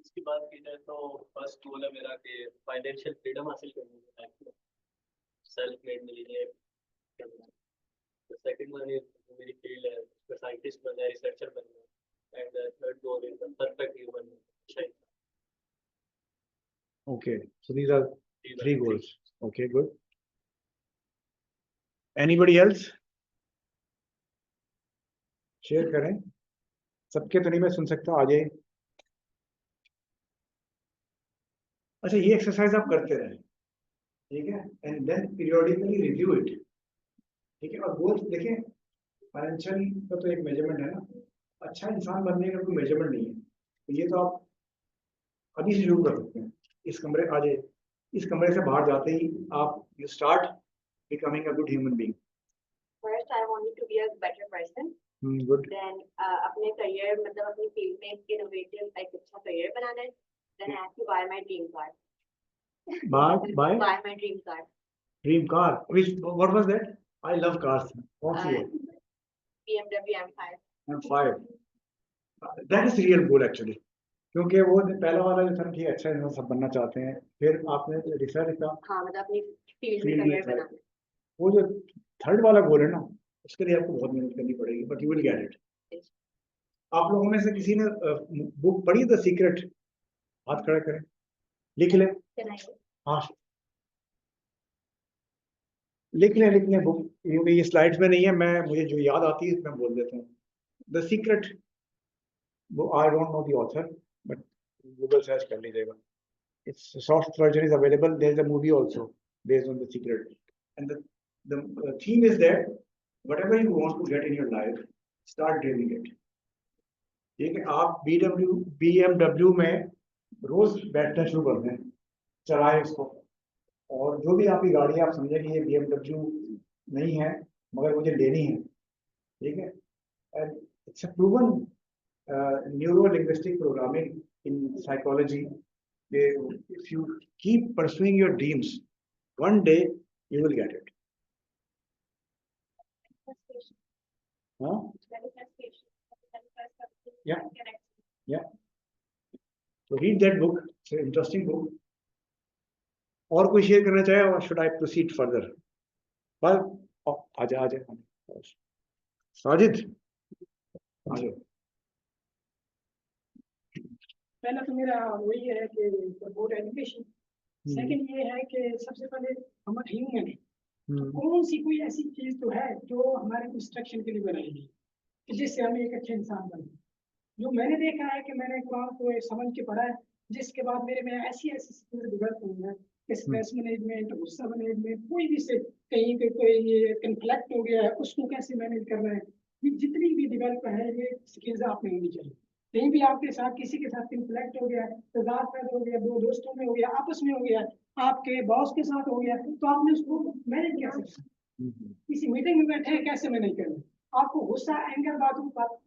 Goals की बात की जाए तो फर्स्ट गोल है मेरा कि फाइनेंशियल फ्रीडम हासिल करनी है लाइफ में, सेल्फ मेड मिलीनियर करना है। तो सेकंड वन इज मेरी फील्ड है, उसमें साइंटिस्ट बनना है, रिसर्चर बनना है। And third goal is perfect human. Okay, so these are three goals. Okay, good. Anybody else? Share करें, सबके तो नहीं मैं सुन सकता, आ जाए। अच्छा, ये एक्सरसाइज आप करते रहें, ठीक है, and then periodically review it, ठीक है। और गोल्स देखें, फाइनेंशियल का तो एक मेजरमेंट है ना, अच्छा इंसान बनने का कोई मेजरमेंट नहीं है, तो ये तो आप अभी से शुरू कर सकते हैं। इस कमरे आ जाए, इस कमरे से बाहर जाते ही आप you start becoming a good human being. First, I wanted to be a better person. Good. Then, अपने career मतलब अपनी field में innovative एक अच्छा career बनाना है. Then I have to buy my dream car. Buy my dream car. Dream car. What was that? I love cars. What's your BMW M5. M5. That is real goal actually. क्योंकि वो पहला वाला जो था ठीक अच्छा इंसान सब बनना चाहते हैं, फिर आपने रिसर्च का हाँ मतलब अपनी फील्ड में करियर बनाना है। वो जो थर्ड वाला गोल है ना, उसके लिए आपको बहुत मेहनत करनी पड़ेगी, but you will get it. आप लोगों में से किसी ने बुक पढ़ी द सीक्रेट? हाथ खड़ा करें, लिख ले। हाँ लिख लें बुक, क्योंकि ये स्लाइड्स में नहीं है, मुझे जो याद आती है मैं बोल देता हूँ। द सीक्रेट, वो I don't know the author, but Google search कर लीजिएगा। Its soft version is available. There is a movie also based on The Secret, and the theme is that whatever you want to get in your life, start dreaming it. ठीक है, आप BMW में रोज बैठना शुरू कर दें, चलाएं उसको, और जो भी आपकी गाड़ी है आप समझें कि ये BMW नहीं है मगर मुझे लेनी है, ठीक है। And it's a proven neuro-linguistic programming in psychology. If you keep pursuing your dreams, one day you will get it. Huh? Yeah. So read that book. It's an interesting book. और कोई शेयर करना चाहे, और should I proceed further? बस आजा साजिद, आ जाओ। पहला तो मेरा वही है कि बोर्ड एजुकेशन। सेकंड ये है कि सबसे पहले हम ह्यूमन है, तो कौन सी कोई ऐसी चीज तो है जो हमारे इंस्ट्रक्शन के लिए बनाई गई कि जिससे हम एक अच्छे इंसान बने। जो मैंने देखा है कि मैंने कुरान को समझ के पढ़ा है, जिसके बाद मेरे में ऐसी स्किल डेवलप हुई है कि स्ट्रेस मैनेजमेंट, गुस्सा मैनेजमेंट, कोई भी से कहीं पे कोई ये कन्फ्लिक्ट हो गया है उसको कैसे मैनेज करना है, ये जितनी भी डेवलप है ये स्किल्स आप में होनी चाहिए। कहीं भी आपके साथ किसी के साथ कन्फ्लिक्ट हो गया, तजाद पैदा हो गया, दो दोस्तों में हो गया, आपस में हो गया, आपके बॉस के साथ हो गया, तो आपने उसको मैनेज कैसे करना, किसी मीटिंग में बैठे हैं कैसे मैनेज करना। आपको गुस्सा एंगर बात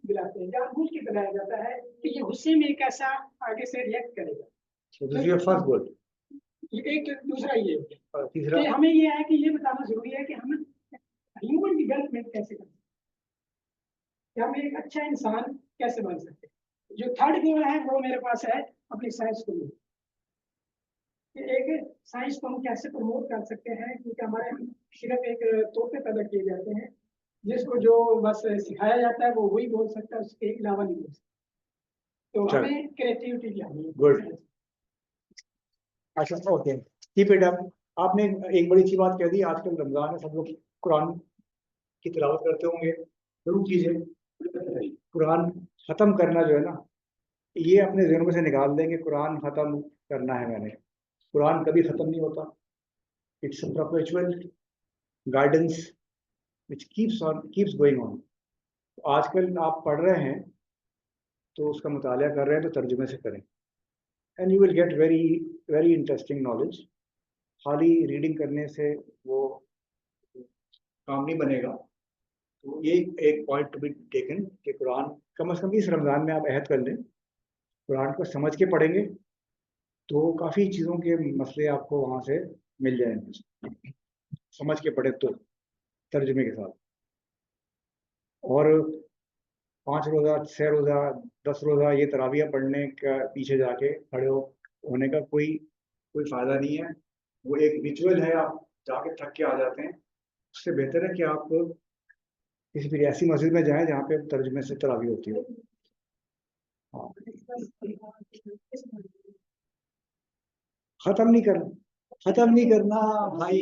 दिलाते हैं, जानबूझ के दिलाया जाता है कि ये गुस्से में कैसा आगे से रिएक्ट करेगा। So this is your first goal. एक दूसरा ये तीसरा कि हमें ये है कि ये बताना जरूरी है कि हम ह्यूमन डेवलपमेंट कैसे कर सकते हैं, हम एक अच्छा इंसान कैसे बन सकते हैं। जो थर्ड गोल है वो मेरे पास है अपनी साइंस को लेकर, एक साइंस को हम कैसे प्रमोट कर सकते हैं, क्योंकि हमारे सिर्फ एक तोहफे पैदा किए जाते हैं जिसको जो बस सिखाया जाता है वो वही बोल सकता है, उसके अलावा नहीं बोल सकता। तो हमें क्रिएटिविटी चाहिए। गुड, अच्छा, ओके, कीप इट अप। आपने एक बड़ी अच्छी बात कह दी, आजकल रमजान है, सब लोग कुरान की तिलावत करते होंगे, जरूर कीजिए। कुरान खत्म करना जो है ना, ये अपने ज़हन में से निकाल देंगे, कुरान खत्म करना है मैंने। कुरान कभी खत्म नहीं होता, it's a perpetual guidance which keeps going on. आजकल आप पढ़ रहे हैं तो उसका मुताला कर रहे हैं तो तर्जुमे से करें, and you will get very interesting knowledge. खाली रीडिंग करने से वो काम नहीं बनेगा। तो ये एक पॉइंट टू बी टेकन कि कुरान कम से कम इस रमज़ान में आप अहद कर लें, कुरान को समझ के पढ़ेंगे तो काफ़ी चीज़ों के मसले आपको वहाँ से मिल जाएंगे, समझ के पढ़े तो तर्जुमे के साथ। और 5 रोज़ा, 6 रोज़ा, 10 रोज़ा ये तरावियाँ पढ़ने का पीछे जाके खड़े होने का कोई फ़ायदा नहीं है। वो एक रिचुअल है, आप जाके थक के आ जाते हैं। उससे बेहतर है कि आप किसी भी ऐसी मस्जिद में जाएं जहाँ पे तर्जुमे से तरावी होती हो। हाँ, खत्म नहीं करना भाई।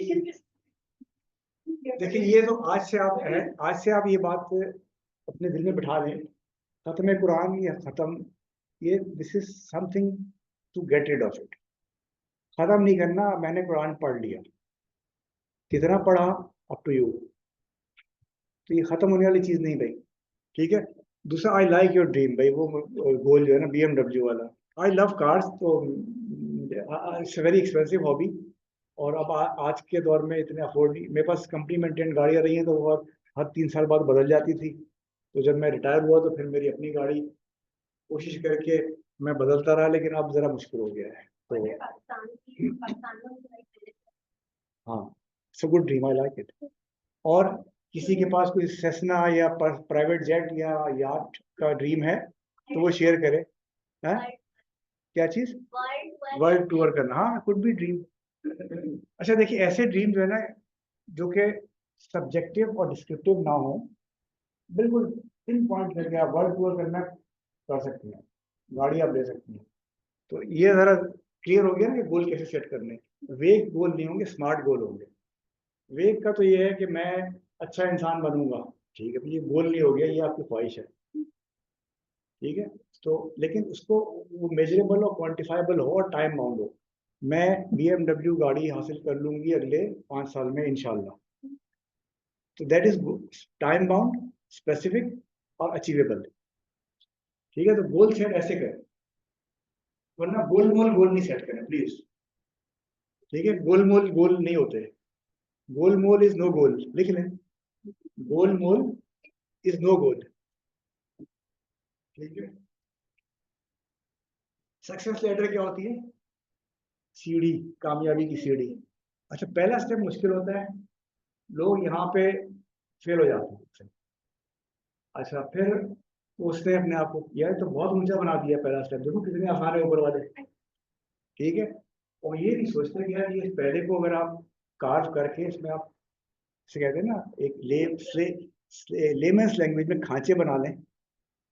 देखिए, ये तो आज से आप ये बात अपने दिल में बिठा लें, खत्म कुरान या खत्म, ये this is something to get rid of it. खत्म नहीं करना, मैंने कुरान पढ़ लिया, कितना पढ़ा अप टू यू, तो ये खत्म होने वाली चीज नहीं भाई, ठीक है। दूसरा, आई लाइक योर ड्रीम भाई, वो गोल जो है ना BMW वाला, आई लव कार्स, तो इट्स वेरी एक्सपेंसिव हॉबी। और अब आज के दौर में इतने अफोर्ड नहीं, मेरे पास कंपनी मेंटेन गाड़ियाँ रही हैं तो वो हर 3 साल बाद बदल जाती थी। तो जब मैं रिटायर हुआ तो फिर मेरी अपनी गाड़ी कोशिश करके मैं बदलता रहा, लेकिन अब ज़रा मुश्किल हो गया है। तो हाँ, it's a good dream, I like it. और किसी के पास कोई सेस्ना या प्राइवेट जेट या याट का ड्रीम है तो वो शेयर करे। है क्या चीज़? वर्ल्ड टूर करना, हाँ, कुड बी ड्रीम। अच्छा देखिए, ऐसे ड्रीम जो है ना, जो कि सब्जेक्टिव और डिस्क्रिप्टिव ना हो, बिल्कुल पिन पॉइंट करके आप वर्ल्ड टूर करना कर सकते हैं, गाड़ी आप ले सकते हैं। तो ये ज़रा क्लियर हो गया ना कि गोल कैसे सेट करने। वेग गोल नहीं होंगे, स्मार्ट गोल होंगे। वेग का तो ये है कि मैं अच्छा इंसान बनूंगा, ठीक है, ये गोल नहीं हो गया, ये आपकी ख्वाहिश है, ठीक है। तो लेकिन उसको वो मेजरेबल और क्वांटिफाइबल हो और टाइम बाउंड हो। मैं BMW गाड़ी हासिल कर लूंगी अगले 5 साल में इंशाल्लाह, तो that is time bound, specific और अचीवेबल, ठीक है। तो गोल सेट ऐसे करें, वरना गोल मोल गोल नहीं सेट करें प्लीज, ठीक है। गोल मोल गोल नहीं होते, गोल मोल इज नो गोल, लिख लें, गोल मोल इज नो गोल, ठीक है। सक्सेस लेटर क्या होती है? सीढ़ी, कामयाबी की सीढ़ी। अच्छा, पहला स्टेप मुश्किल होता है, लोग यहाँ पे फेल हो जाते हैं। अच्छा, फिर उसने अपने आप को किया तो बहुत ऊंचा बना दिया पहला स्टेप, देखो कितने आसान है ऊपर वाले, ठीक है। और ये नहीं सोचते कि यार ये पहले को अगर आप कार्व करके इसमें आप इसे कहते हैं ना, एक लेमेंस लैंग्वेज में खांचे बना लें,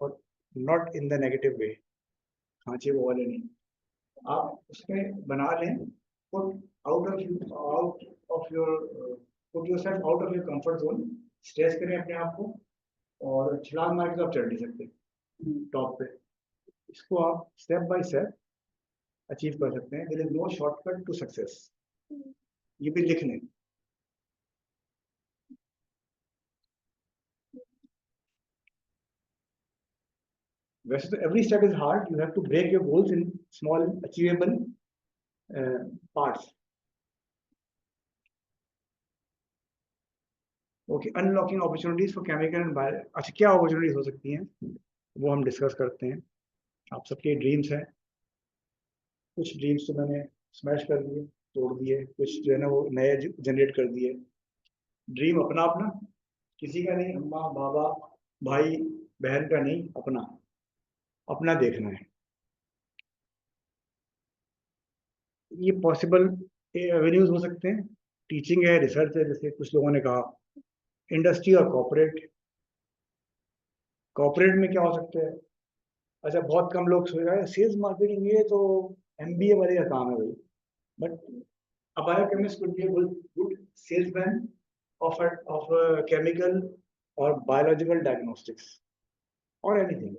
और not in the negative way, खांचे वो वाले नहीं, आप उसमें बना लें, put out of your put yourself out of your comfort zone, stress करें अपने आप को, और छलांग मार के तो आप चढ़ नहीं सकते टॉप पे। इसको आप स्टेप बाय स्टेप अचीव कर सकते हैं। There is no shortcut to success, ये भी लिख लें। वैसे तो every step is hard, you have to break your goals in small achievable parts. Okay, unlocking opportunities for chemical and bio. अच्छा, क्या अपॉर्चुनिटीज हो सकती हैं वो हम डिस्कस करते हैं। आप सबके ड्रीम्स हैं, कुछ ड्रीम्स तो मैंने स्मैश कर दिए, तोड़ दिए, कुछ जो है ना वो नए जनरेट कर दिए। ड्रीम अपना अपना, किसी का नहीं, अम्मा बाबा भाई बहन का नहीं, अपना अपना देखना है। ये पॉसिबल एवेन्यूज हो सकते हैं, टीचिंग है, रिसर्च है, जैसे कुछ लोगों ने कहा, इंडस्ट्री और कॉर्पोरेट। कॉर्पोरेट में क्या हो सकता है? अच्छा, बहुत कम लोग सोच रहे हैं सेल्स मार्केटिंग, ये तो MBA वाले का काम है भाई, but a biochemist could be a good salesman of chemical or biological diagnostics or anything,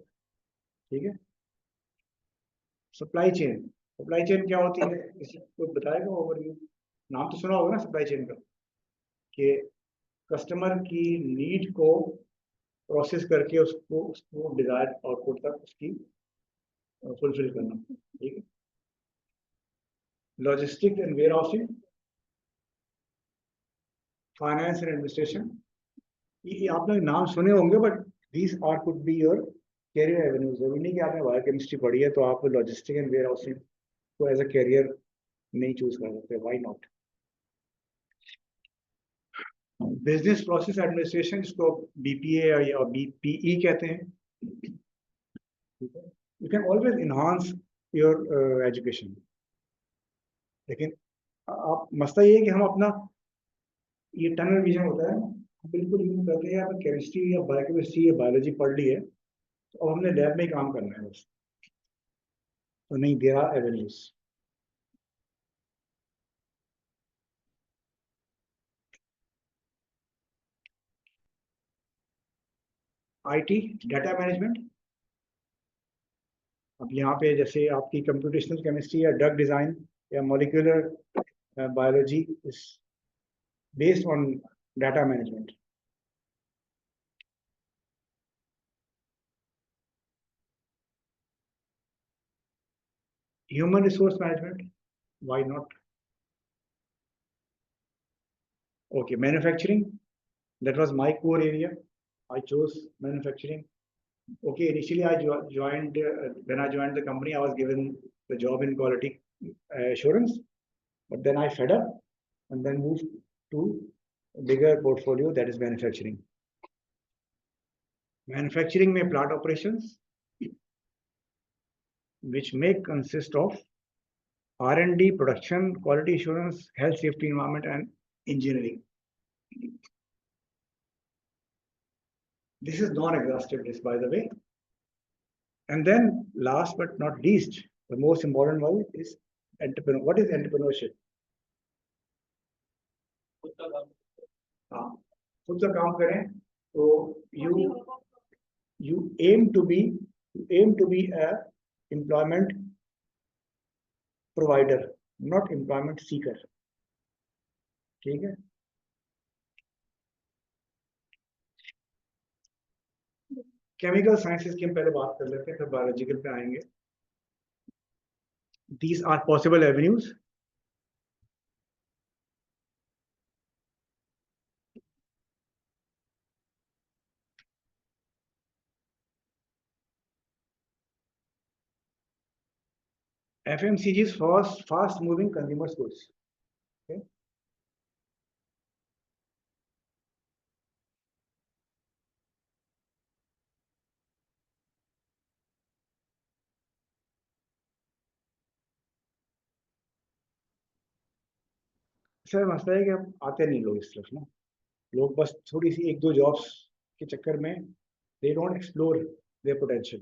ठीक है। सप्लाई चेन क्या होती है, किसी को बताएगा ओवरव्यू? नाम तो सुना होगा ना सप्लाई चेन का, कि कस्टमर की नीड को प्रोसेस करके उसको डिजायर आउटपुट तक उसकी फुलफिल करना, ठीक है। Logistic and warehousing, finance and administration, ये आपने नाम सुने होंगे, but these are could be your career avenues. जरूरी नहीं कि आपने बायोकेमिस्ट्री पढ़ी है तो आप लॉजिस्टिक एंड वेयर हाउसिंग को एज अ कैरियर नहीं चूज कर सकते, why not. Business process administration, जिसको BPA या BPE कहते हैं, You can always enhance your education. लेकिन आप मसला ये है कि हम अपना ये टनल विजन होता है ना, बिल्कुल यूज करते हैं, या फिर केमिस्ट्री या बायोकेमिस्ट्री या बायोलॉजी पढ़ ली है तो अब हमने लैब में ही काम करना है बस. तो नहीं, there are avenues. IT, data management. अब यहाँ पे जैसे आपकी कंप्यूटेशनल केमिस्ट्री या ड्रग डिजाइन या molecular biology is based on data management. Human resource management, why not? Okay, manufacturing, that was my core area. I chose manufacturing. Okay, initially I joined, when I joined the company, I was given the job in quality assurance, but then I fed up and then moved to a bigger portfolio, that is manufacturing. Manufacturing may plant operations, which may consist of R&D, production, quality assurance, health, safety, environment, and engineering. This is non-exhaustive list, by the way. And then last but not least, the most important one is entrepreneur. What is entrepreneurship? खुद का काम. हाँ, खुद का काम करें तो you aim to be a employment provider, not employment seeker. ठीक है. केमिकल साइंसेस की हम पहले बात कर लेते हैं, फिर बायोलॉजिकल पे आएंगे. These are possible avenues. FMCG is fast moving consumer goods. Okay. Sir मसला है कि अब आते नहीं लोग इस तरफ ना. लोग बस थोड़ी सी 1-2 जॉब्स के चक्कर में they don't explore their potential.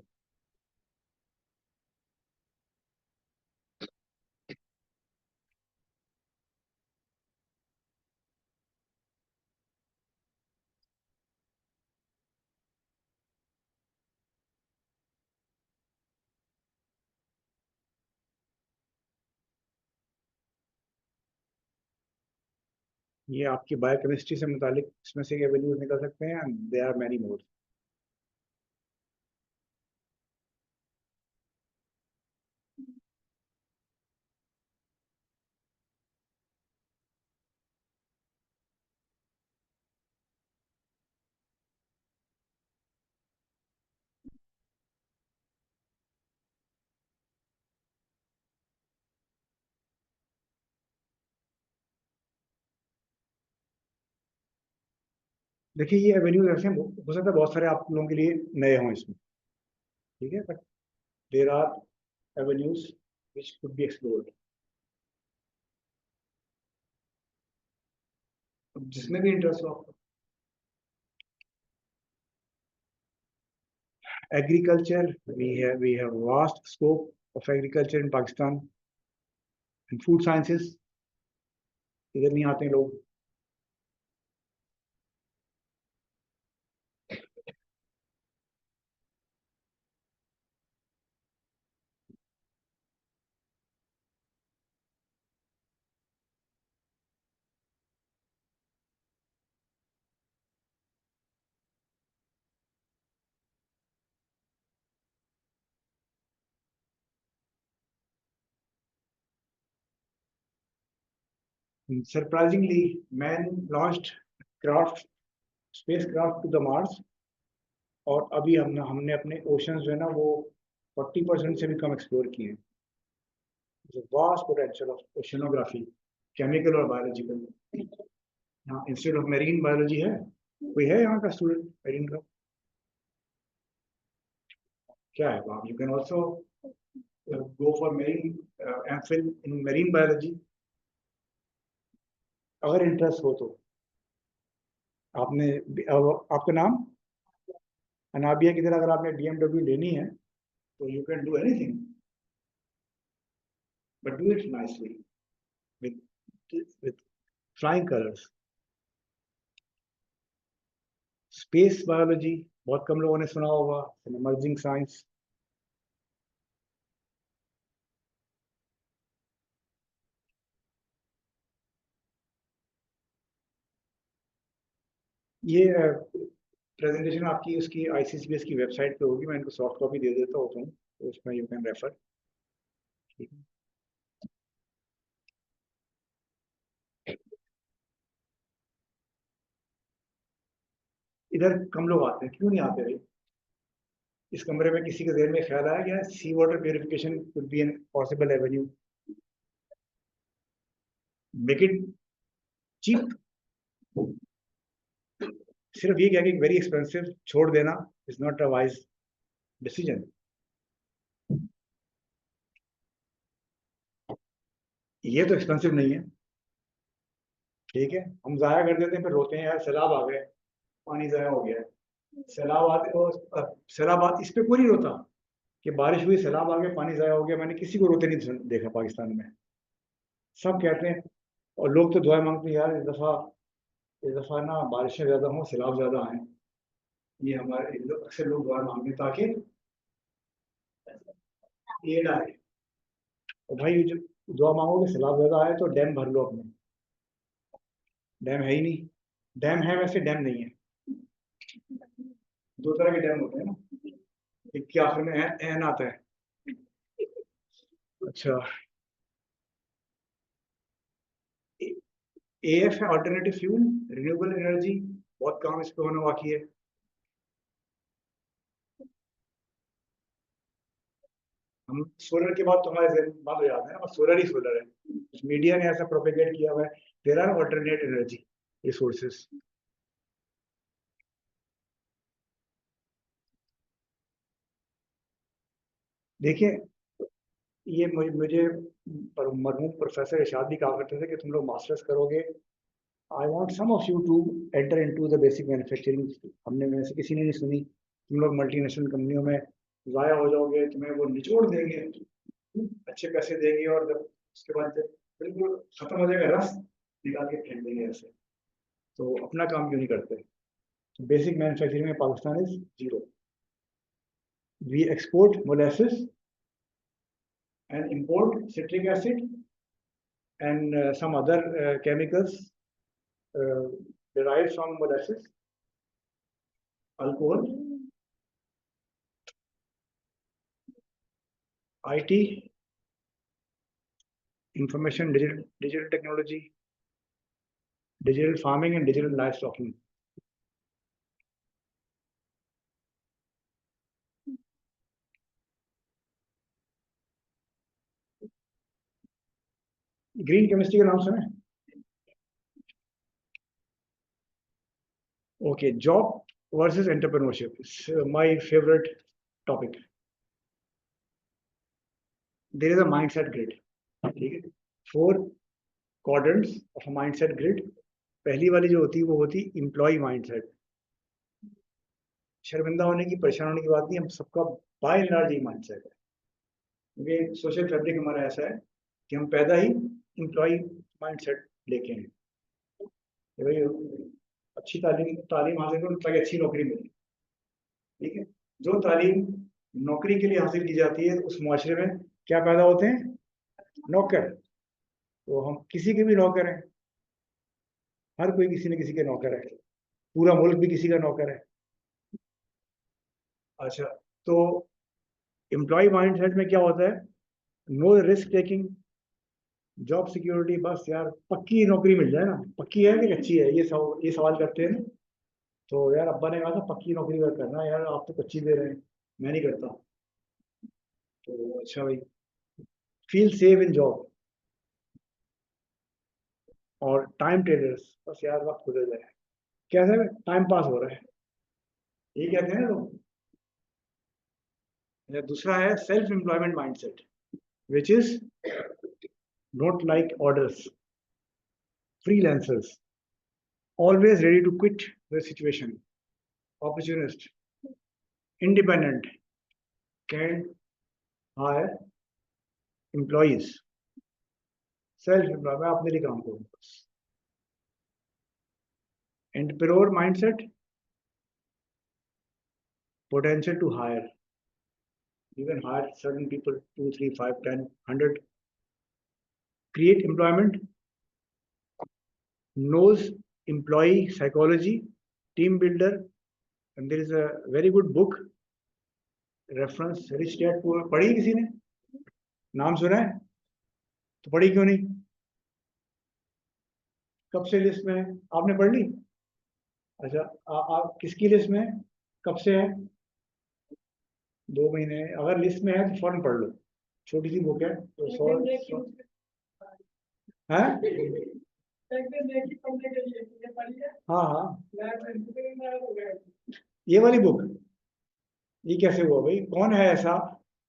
ये आपकी बायोकेमिस्ट्री से मुतालिक इसमें से एवेन्यूज निकल सकते हैं, and there are many more. देखिए ये एवेन्यूज ऐसे हो सकता है बहुत सारे आप लोगों के लिए नए हों इसमें, ठीक है, but there are avenues which could be explored. जिसमें भी इंटरेस्ट हो आपको. Agriculture, we have vast scope of agriculture in Pakistan. And food sciences, इधर नहीं आते लोग. Surprisingly, man launched spacecraft to the Mars. और अभी हमने अपने ओशंस जो है ना वो 40% से भी कम एक्सप्लोर किए हैं. Vast potential of oceanography, chemical और बायोलॉजिकल. यहाँ इंस्टीट्यूट ऑफ मेरीन बायोलॉजी है, कोई है यहाँ का स्टूडेंट मेरीन का? क्या है आप, you can also go for marine MPhil in marine biology अगर इंटरेस्ट हो तो। आपने आपका नाम अनाबिया की तरह अगर आपने BMW लेनी है तो you can do anything, but do it nicely with flying colors. Space biology बहुत कम लोगों ने सुना होगा, इमर्जिंग साइंस। ये प्रेजेंटेशन आपकी उसकी ICCPS की वेबसाइट पे होगी, मैं इनको सॉफ्ट कॉपी दे देता होता हूँ, तो उसमें यू कैन रेफर। ठीक है, इधर कम लोग आते हैं, क्यों नहीं आते भाई? इस कमरे में किसी के ज़हन में ख्याल आया क्या sea water purification could be an possible avenue? Make it cheap. सिर्फ ये क्या कि वेरी एक्सपेंसिव छोड़ देना is not a wise decision. ये तो एक्सपेंसिव नहीं है, ठीक है, हम जाया कर देते हैं, फिर रोते हैं यार सैलाब आ गए, पानी जाया हो गया। सैलाब आते सैलाब इस पे कोई नहीं रोता कि बारिश हुई सैलाब आ गया पानी जाया हो गया, मैंने किसी को रोते नहीं देखा पाकिस्तान में। सब कहते हैं, और लोग तो दुआ मांगते हैं यार इस दफा ना बारिशें ज्यादा हों, सैलाब ज्यादा आए। ये हमारे अक्सर लोग दुआ मांगते हैं ताकि एड आए। और भाई जो दुआ मांगोगे सैलाब ज्यादा आए तो डैम भर लो अपने। डैम है ही नहीं, डैम है वैसे डैम नहीं है। दो तरह के डैम होते हैं ना, एक के आखिर में एन आता है। अच्छा, AF है अल्टरनेटिव फ्यूल, रिन्यूएबल एनर्जी, बहुत काम इस पे होने बाकी है। हम सोलर के बाद तो हमारे जहन बंद हो जाते हैं, सोलर ही सोलर है, मीडिया ने ऐसा प्रोपेगेट किया हुआ है। There are alternate energy resources. देखिए, ये मुझे मरहूम प्रोफेसर इरशाद भी कहा करते थे कि तुम लोग मास्टर्स करोगे, I want some of you to enter into the basic manufacturing. हमने में से किसी ने नहीं सुनी। तुम लोग मल्टीनेशनल कंपनियों में जाया हो जाओगे, तुम्हें वो निचोड़ देंगे, अच्छे पैसे देंगे, और जब उसके बाद जब बिल्कुल खत्म हो जाएगा रस, निकाल के फेंक देंगे ऐसे। तो अपना काम क्यों नहीं करते? बेसिक मैन्युफैक्चरिंग में Pakistan is zero. We export molasses and import citric acid and some other chemicals derived from molasses, alcohol, IT, information digital technology, digital farming and digital livestocking. Green chemistry का नाम सुना है? Okay, job versus entrepreneurship is my favorite topic. There is a mindset grid. ठीक है, 4 quadrants of a mindset grid. पहली वाली जो होती है वो होती है एम्प्लॉय माइंडसेट। शर्मिंदा होने की, परेशान होने की बात नहीं, हम सबका बाय एंड लार्ज ये माइंडसेट है। क्योंकि सोशल फैब्रिक हमारा ऐसा है कि हम पैदा ही एम्प्लॉय माइंडसेट लेके हैं कि भाई अच्छी तालीम हासिल करो ताकि अच्छी नौकरी मिले। ठीक है, जो तालीम नौकरी के लिए हासिल की जाती है उस मुआशरे में क्या पैदा होते हैं? नौकर। तो हम किसी के भी नौकर हैं, हर कोई किसी न किसी के नौकर है, पूरा मुल्क भी किसी का नौकर है। अच्छा, तो एम्प्लॉय माइंडसेट में क्या होता है? No risk taking, job security, बस यार पक्की नौकरी मिल जाए ना। पक्की है कि कच्ची है, ये सवाल करते हैं ना। तो यार अब्बा ने कहा था पक्की नौकरी वर्क करना, यार आप तो कच्ची दे रहे हैं, मैं नहीं करता। तो अच्छा भाई, फील सेव इन जॉब, और टाइम ट्रेडर्स, बस यार वक्त गुजर जाए, कैसे टाइम पास हो रहा है, ये कहते हैं ना लोग। या दूसरा है self employment mindset, which is not like orders, freelancers, always ready to quit the situation, opportunist, independent, can hire employees, self-employed, मैं अपने लिए काम करूँ. Entrepreneur mindset, potential to hire. You can hire certain people, 2, 3, 5, 10, 100. Create employment, knows employee psychology, team builder, and there is a very good book, reference Rich Dad Poor. पढ़ी किसी ने? नाम सुना है? तो पढ़ी क्यों नहीं? कब से लिस्ट में है? आपने पढ़ ली? अच्छा, आप किसकी लिस्ट में है? कब से है? 2 महीने. अगर लिस्ट में है तो फौरन पढ़ लो. छोटी सी बुक है तो 100 है. हाँ हाँ, ये वाली बुक. ये कैसे हुआ भाई? कौन है ऐसा?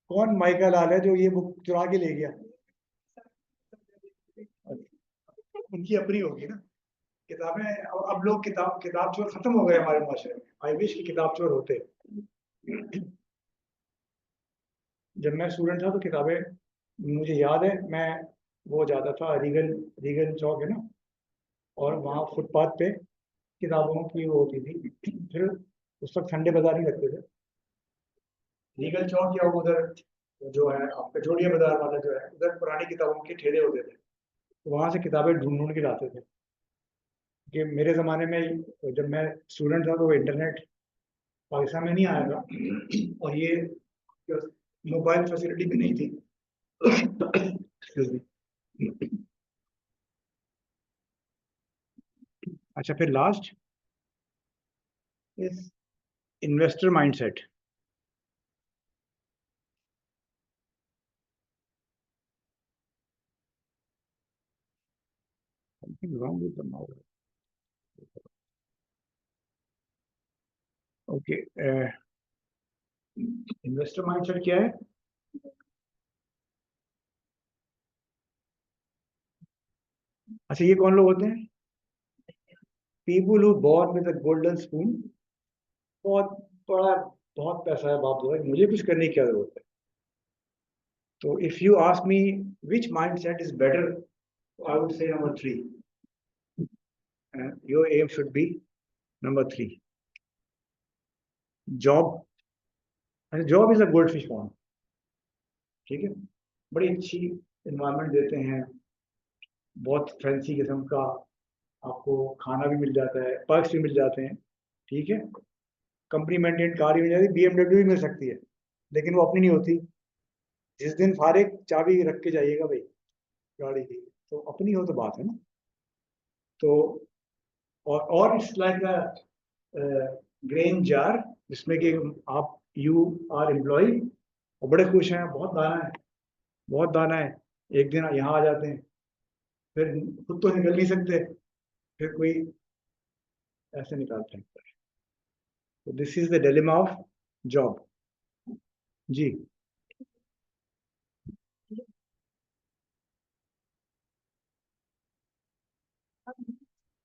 कौन माइकल लाल है जो ये बुक चुरा के ले गया? उनकी अपनी होगी ना किताबें. अब लोग किताब चोर खत्म हो गए हमारे माशरे में. आई विश की किताब चोर होते. जब मैं स्टूडेंट था तो किताबें, मुझे याद है, मैं वो जाता था रीगल चौक है ना, और वहाँ फुटपाथ पे किताबों की वो होती थी. फिर उस वक्त ठंडे बाजार नहीं लगते थे. रीगल चौक या उधर जो है आपका जोड़िया बाजार वाला जो है, उधर पुरानी किताबों के ठेले होते थे. तो वहाँ से किताबें ढूंढ के लाते थे. कि मेरे ज़माने में जब मैं स्टूडेंट था तो इंटरनेट पाकिस्तान में नहीं आया था, और ये मोबाइल फैसिलिटी भी नहीं थी. Excuse me. अच्छा, फिर last is investor mindset. Something wrong with the mouse. Okay. Investor mindset क्या है? अच्छा, ये कौन लोग होते हैं? People who born with a golden spoon. बहुत बड़ा, बहुत पैसा है बाप दादा, मुझे कुछ करने की क्या जरूरत है? तो if you ask me which mindset is better, I would say number 3. Your aim should be number 3. Job. Job is a goldfish pond. ठीक है, बड़ी अच्छी इन्वायरमेंट देते हैं, बहुत फैंसी किस्म का आपको खाना भी मिल जाता है, पर्क्स भी मिल जाते हैं. ठीक है, कंपनी मेंटेन कार भी मिल जाती है, BMW भी मिल सकती है, लेकिन वो अपनी नहीं होती. जिस दिन फारिग चाबी रख के जाइएगा भाई गाड़ी की, तो अपनी हो तो बात है ना. तो और it's like a grain jar, जिसमें कि आप यू आर एम्प्लॉय और बड़े खुश हैं, बहुत दाना है, बहुत दाना है. एक दिन यहाँ आ जाते हैं, फिर खुद तो निकल नहीं सकते, फिर कोई ऐसे निकालते हैं. तो this is the dilemma of job. जी.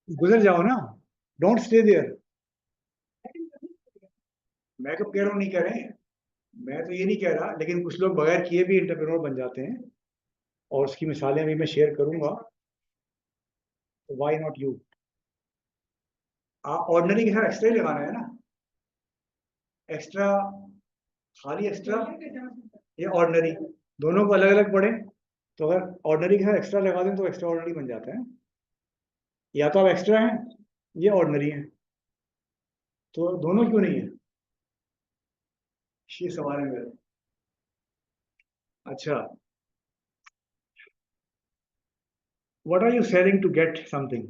गुजर जाओ ना, डोंट स्टे देयर. मैं कब कह रहा हूँ नहीं कह रहे हैं, मैं तो ये नहीं कह रहा, लेकिन कुछ लोग बगैर किए भी एंटरप्रेन्योर बन जाते हैं, और उसकी मिसालें भी मैं शेयर करूंगा. तो व्हाई नॉट यू? ऑर्डिनरी के साथ एक्स्ट्रा ही लगाना है ना. एक्स्ट्रा, खाली एक्स्ट्रा या ऑर्डिनरी, दोनों को अलग अलग पढ़े. तो अगर ऑर्डिनरी के साथ एक्स्ट्रा लगा दें तो एक्स्ट्रा ऑर्डिनरी बन जाता है. या तो आप एक्स्ट्रा हैं ये ऑर्डिनरी हैं, तो दोनों क्यों नहीं है? ये सवाल है मेरा. अच्छा, what are you selling to get something?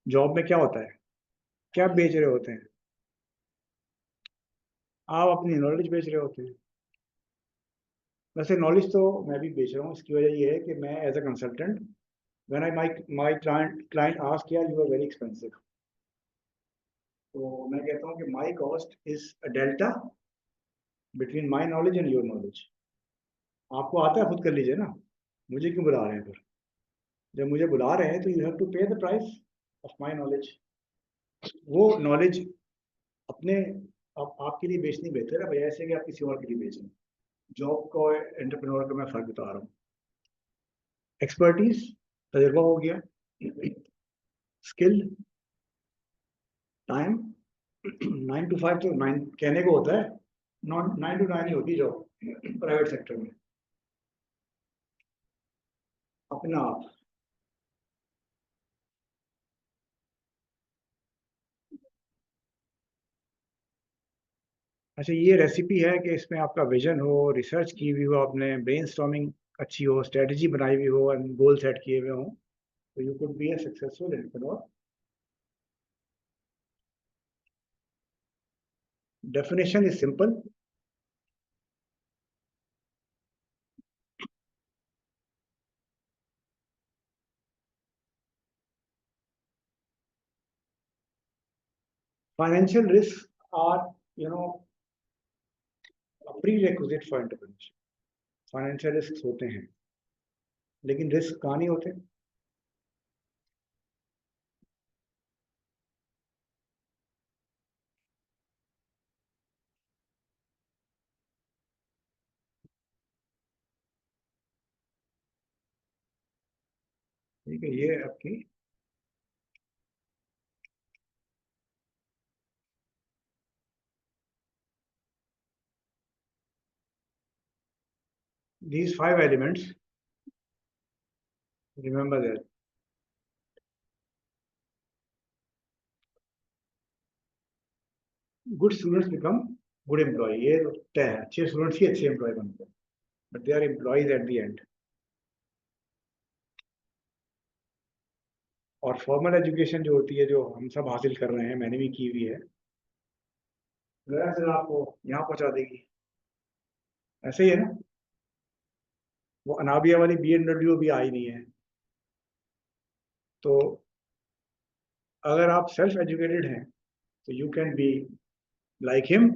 Job में क्या होता है? क्या बेच रहे होते हैं? आप अपनी नॉलेज बेच रहे होते हैं. वैसे नॉलेज तो मैं भी बेच रहा हूँ. इसकी वजह ये है कि मैं as a consultant, when I my client ask यार यू आर वेरी एक्सपेंसिव, तो मैं कहता हूँ कि my cost is a delta between my knowledge and your knowledge. आपको आता है, खुद कर लीजिए ना, मुझे क्यों बुला रहे हैं फिर? जब मुझे बुला रहे हैं तो यू हैव टू पे the price of my knowledge. वो नॉलेज अपने आपके लिए बेचनी बेहतर है भैया, ऐसे कि आप किसी और के लिए बेचें। जॉब को एंटरप्रेन्योर का मैं फर्क बता रहा हूँ। एक्सपर्टीज, तजुर्बा हो गया, स्किल, टाइम। 9 to 5 तो 9 कहने को होता है, 9 to 9 ही होती जॉब प्राइवेट सेक्टर में। अपना आप अच्छा, ये रेसिपी है कि इसमें आपका विजन हो, रिसर्च की हुई हो, आपने ब्रेनस्टॉर्मिंग अच्छी हो, स्ट्रेटजी बनाई हुई हो एंड गोल सेट किए हुए हो, तो you could be a successful entrepreneur. Definition is simple. Financial risk are you no prerequisite for entrepreneurship. Financial risk होते हैं, लेकिन रिस्क कहाँ नहीं होते? ठीक है, ये आपकी these 5 elements, remember that good students become good employee। ये तो तय है, अच्छे स्टूडेंट्स ही अच्छे एम्प्लॉय बनते हैं, but they are employees at the end. और फॉर्मल एजुकेशन जो होती है, जो हम सब हासिल कर रहे हैं, मैंने भी की हुई है, वैसे आपको यहाँ पहुंचा देगी। ऐसे ही है ना, वो अनाबिया वाली BMW भी आई नहीं है। तो अगर आप सेल्फ एजुकेटेड हैं तो you can be like him.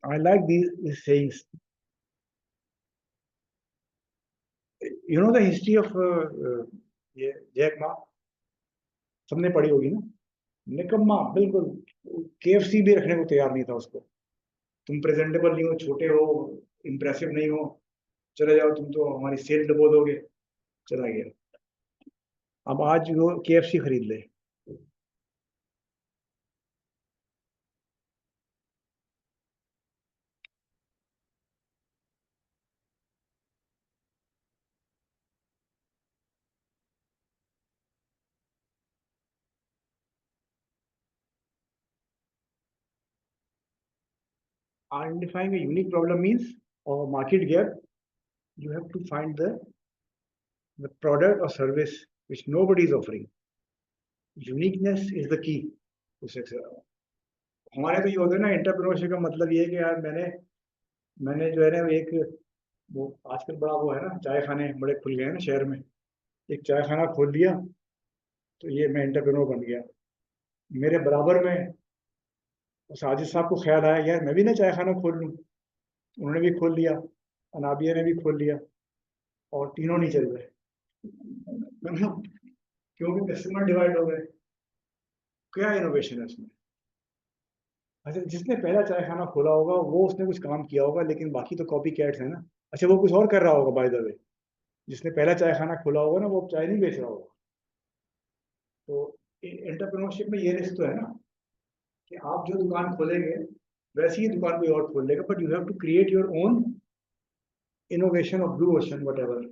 I like these sayings। You know the history of ये जैक मा, सबने पढ़ी होगी ना। निकम्मा बिल्कुल, KFC भी रखने को तैयार नहीं था उसको। तुम प्रेजेंटेबल नहीं हो, छोटे हो, इम्प्रेसिव नहीं हो, चले जाओ, तुम तो हमारी सेल दबो दोगे। चला गया। अब आज वो KFC खरीद ले। Identifying a unique problem means, or market gap, you have to find the product or service which nobody is offering। Uniqueness is the key to success। हमारे तो ये होता है ना, एंटरप्रेन्योरशिप का मतलब ये है कि यार मैंने मैंने जो है ना, एक वो आजकल बड़ा वो है ना, चाय खाने बड़े खुल गए हैं ना शहर में। एक चाय खाना खोल लिया तो ये मैं एंटरप्रेन्योर बन गया। मेरे बराबर में साजिद साहब को ख्याल आया, यार मैं भी ना चाय खाना खोल लूँ। उन्होंने भी खोल लिया, अनाबिया ने भी खोल लिया, और तीनों नहीं चल रहे, है ना? क्योंकि कस्टमर डिवाइड हो गए। क्या इनोवेशन है उसमें? अच्छा, जिसने पहला चाय खाना खोला होगा वो, उसने कुछ काम किया होगा, लेकिन बाकी तो कॉपी कैट्स है ना। अच्छा, वो कुछ और कर रहा होगा बाय द वे। जिसने पहला चाय खाना खोला होगा ना, वो अब चाय नहीं बेच रहा होगा। तो एंटरप्रेन्योरशिप में ये रिस्क तो है ना, कि आप जो दुकान खोलेंगे वैसी ही दुकान कोई और खोल लेगा, but you have to create your own innovation or blue ocean, whatever।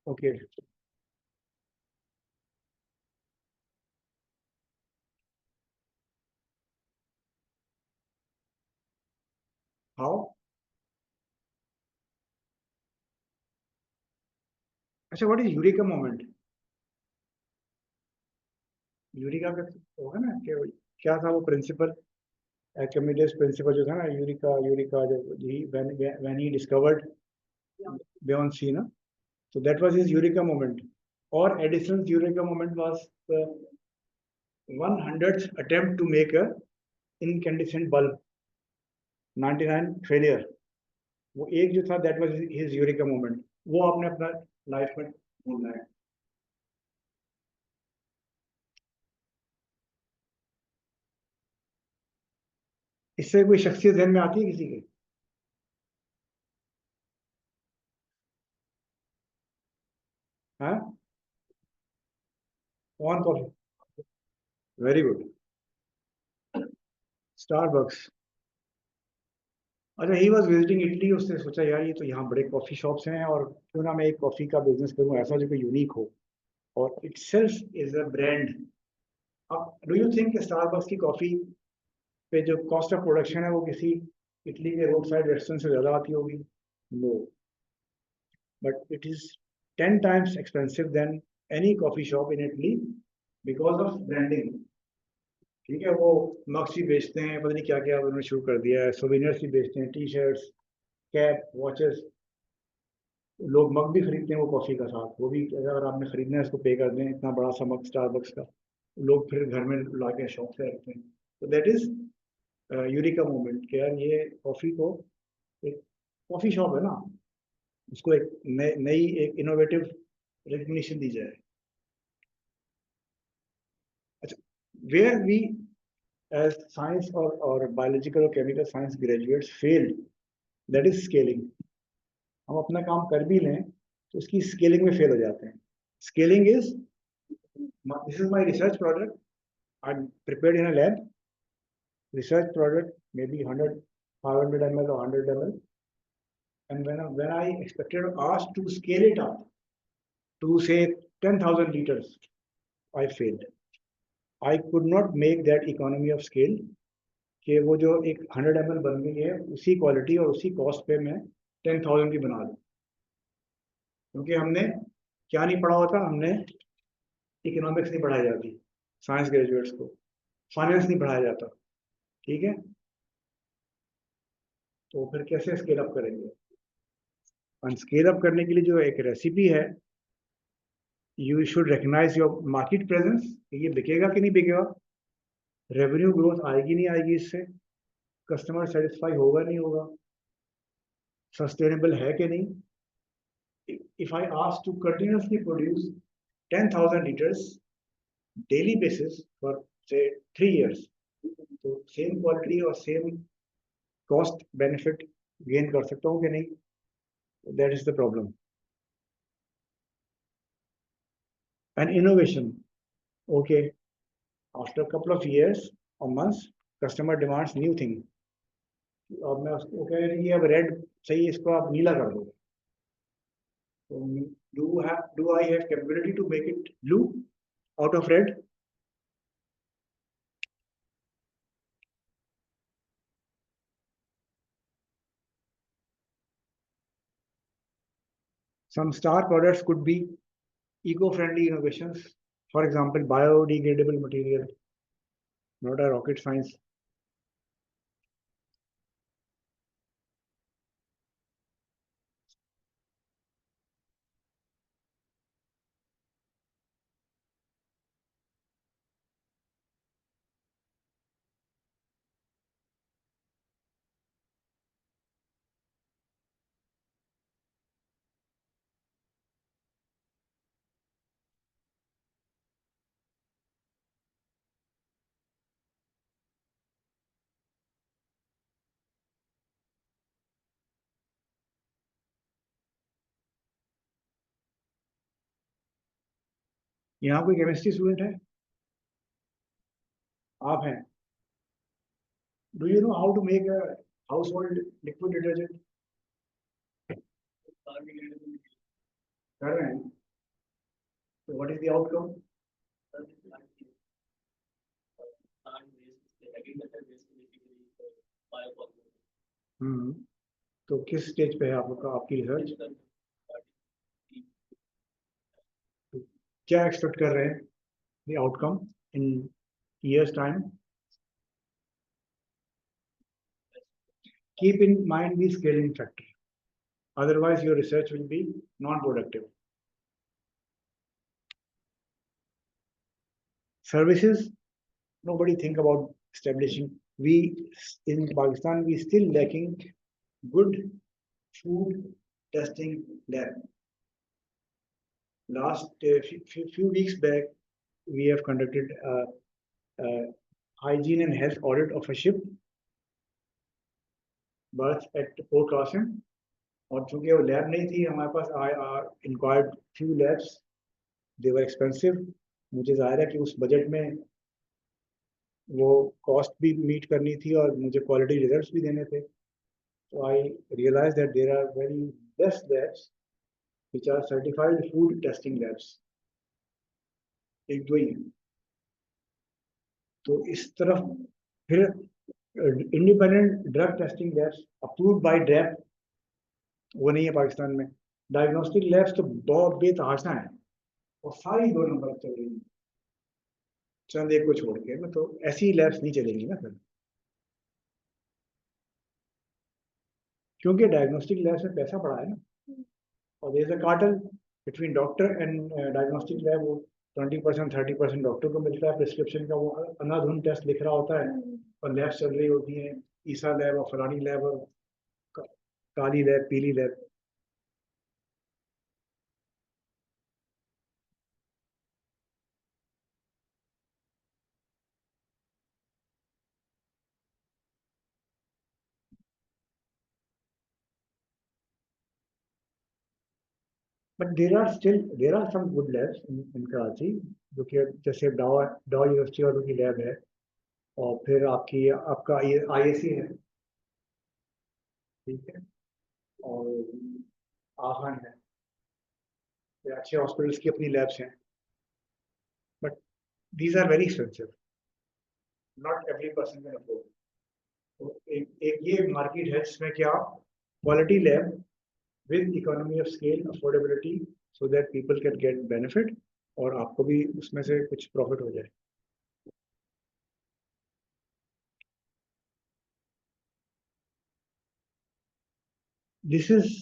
Okay, how? अच्छा, what is eureka moment? Eureka का होगा ना, क्या क्या था वो प्रिंसिपल? Archimedes principle जो था ना, यूरिका जब when he discovered Beyoncé ना, so that was his eureka moment. Or Edison's eureka moment was the 100th attempt to make a incandescent bulb, 99 failure. वो एक जो था, that was his eureka moment. वो आपने अपना लाइफ में ढूंढना है. इससे कोई शख्सियत ध्यान में आती है किसी के? हाँ, कौन कॉफी? Very good. स्टारबक्स. अच्छा, ही वॉज विजिटिंग इटली, उसने सोचा यार ये तो यहाँ बड़े कॉफ़ी शॉप्स हैं और क्यों ना मैं एक कॉफ़ी का बिजनेस करूँ ऐसा जो कोई यूनिक हो और इटसेल्फ इज अ ब्रांड. अब डू यू थिंक स्टारबक्स की कॉफ़ी पे जो कॉस्ट ऑफ प्रोडक्शन है वो किसी इटली के रोड साइड रेस्टोरेंट से ज़्यादा आती होगी? No, but it is 10 times expensive than any coffee shop in Italy because of branding. ठीक है, वो मग्स भी बेचते हैं, पता नहीं क्या क्या उन्होंने शुरू कर दिया है, सोवेनियर्स भी बेचते हैं, टी शर्ट्स, कैप, वॉचेस. लोग मग भी खरीदते हैं वो कॉफ़ी का साथ, वो भी अगर आपने खरीदना है इसको पे कर दें, इतना बड़ा सा मग स्टारबक्स का, लोग फिर घर में ला के शौक से रखते हैं. तो दैट इज यूरिका मोमेंट कि यार ये कॉफ़ी को, एक कॉफ़ी शॉप है ना, उसको एक नई एक इनोवेटिव रिकग्निशन दी जाए. अच्छा, वेयर वी एज साइंस और बायोलॉजिकल और chemical science graduates fail, that is scaling. हम अपना काम कर भी लें तो उसकी स्केलिंग में फेल हो जाते हैं. Scaling is, this is my research product, I'm prepared in a lab, research product maybe 100 500 ml or 100 ml, and when I expected asked to scale it up to say 10,000 liters, I failed. I could not make that economy of scale कि वो जो एक 100 ml बन गई है उसी quality और उसी कॉस्ट पे मैं 10,000 की बना दूं. क्योंकि हमने क्या नहीं पढ़ा होता, हमने इकोनॉमिक्स नहीं पढ़ाई जाती साइंस ग्रेजुएट्स को, फाइनेंस नहीं पढ़ाया जाता. ठीक है, तो फिर कैसे स्केल अप करेंगे? स्केल अप करने के लिए जो एक रेसिपी है, you should recognise your market presence, ये बिकेगा कि नहीं बिकेगा, रेवेन्यू ग्रोथ आएगी नहीं आएगी इससे, कस्टमर सेटिस्फाई होगा नहीं होगा, सस्टेनेबल है कि नहीं. If I ask to continuously produce 10,000 liters daily basis for say 3 years, तो सेम क्वालिटी और सेम कॉस्ट बेनिफिट गेन कर सकता हूँ कि नहीं? That is the problem. And innovation, okay, after a couple of years or months customer demands new thing. और मैं उसको कह रही ये अब रेड सही, इसको आप नीला कर दो. do I have capability to make it blue out of red? Some star products could be eco-friendly innovations, for example biodegradable material, not a rocket science. यहाँ कोई केमिस्ट्री स्टूडेंट है? आप हैं? Do you know how to make a household liquid detergent? कर रहे हैं. तो what is the outcome? तो किस स्टेज पे है आपका आपकी रिसर्च? क्या एक्सपेक्ट कर रहे हैं the outcome in years time? keep in mind the scaling factor. Otherwise, your research will be non-productive. Services, nobody think about establishing. We in Pakistan, we still lacking good food testing lab. Last few weeks back, we have conducted a hygiene and health audit of a ship berth at Port Qasim. और चूंकि वो lab नहीं थी हमारे पास, I inquired few labs, they were expensive. मुझे जाहिर है कि उस बजट में वो कॉस्ट भी मीट करनी थी और मुझे क्वालिटी रिजल्ट्स भी देने थे. So I realized that there are very less labs which are certified food testing labs. एक दो ही हैं. तो इस तरफ फिर independent drug testing labs approved by DRAP वो नहीं है पाकिस्तान में. डायग्नोस्टिक लैब्स तो बहुत बेतहाशा है और सारी 2 नंबर चल रही है, चंद एक को छोड़ के. मैं तो ऐसी लैब्स नहीं चलेंगी ना फिर, क्योंकि डायग्नोस्टिक लैब्स में पैसा पड़ा है ना. और there is a cartel between doctor and diagnostic lab. वो 20% 30% डॉक्टर को मिलता है प्रिस्क्रिप्शन का. वो अंधाधुंध टेस्ट लिख रहा होता है और लैब्स चल रही होती हैं, ईसा लैब और फलानी लैब और काली लैब, पीली lab. But there are some good labs in Karachi, जो कि जैसे डॉ यूनिवर्सिटी वालों की लैब है, और फिर आपका IAC है, ठीक है, और आहान है. ये अच्छे हॉस्पिटल्स की अपनी लैब्स हैं, but these are very expensive, not every person can afford. तो एक ये मार्केट है जिसमें कि आप quality lab with economy of scale, affordability, so that people can get benefit और आपको भी उसमें से कुछ प्रॉफिट हो जाए. दिस इज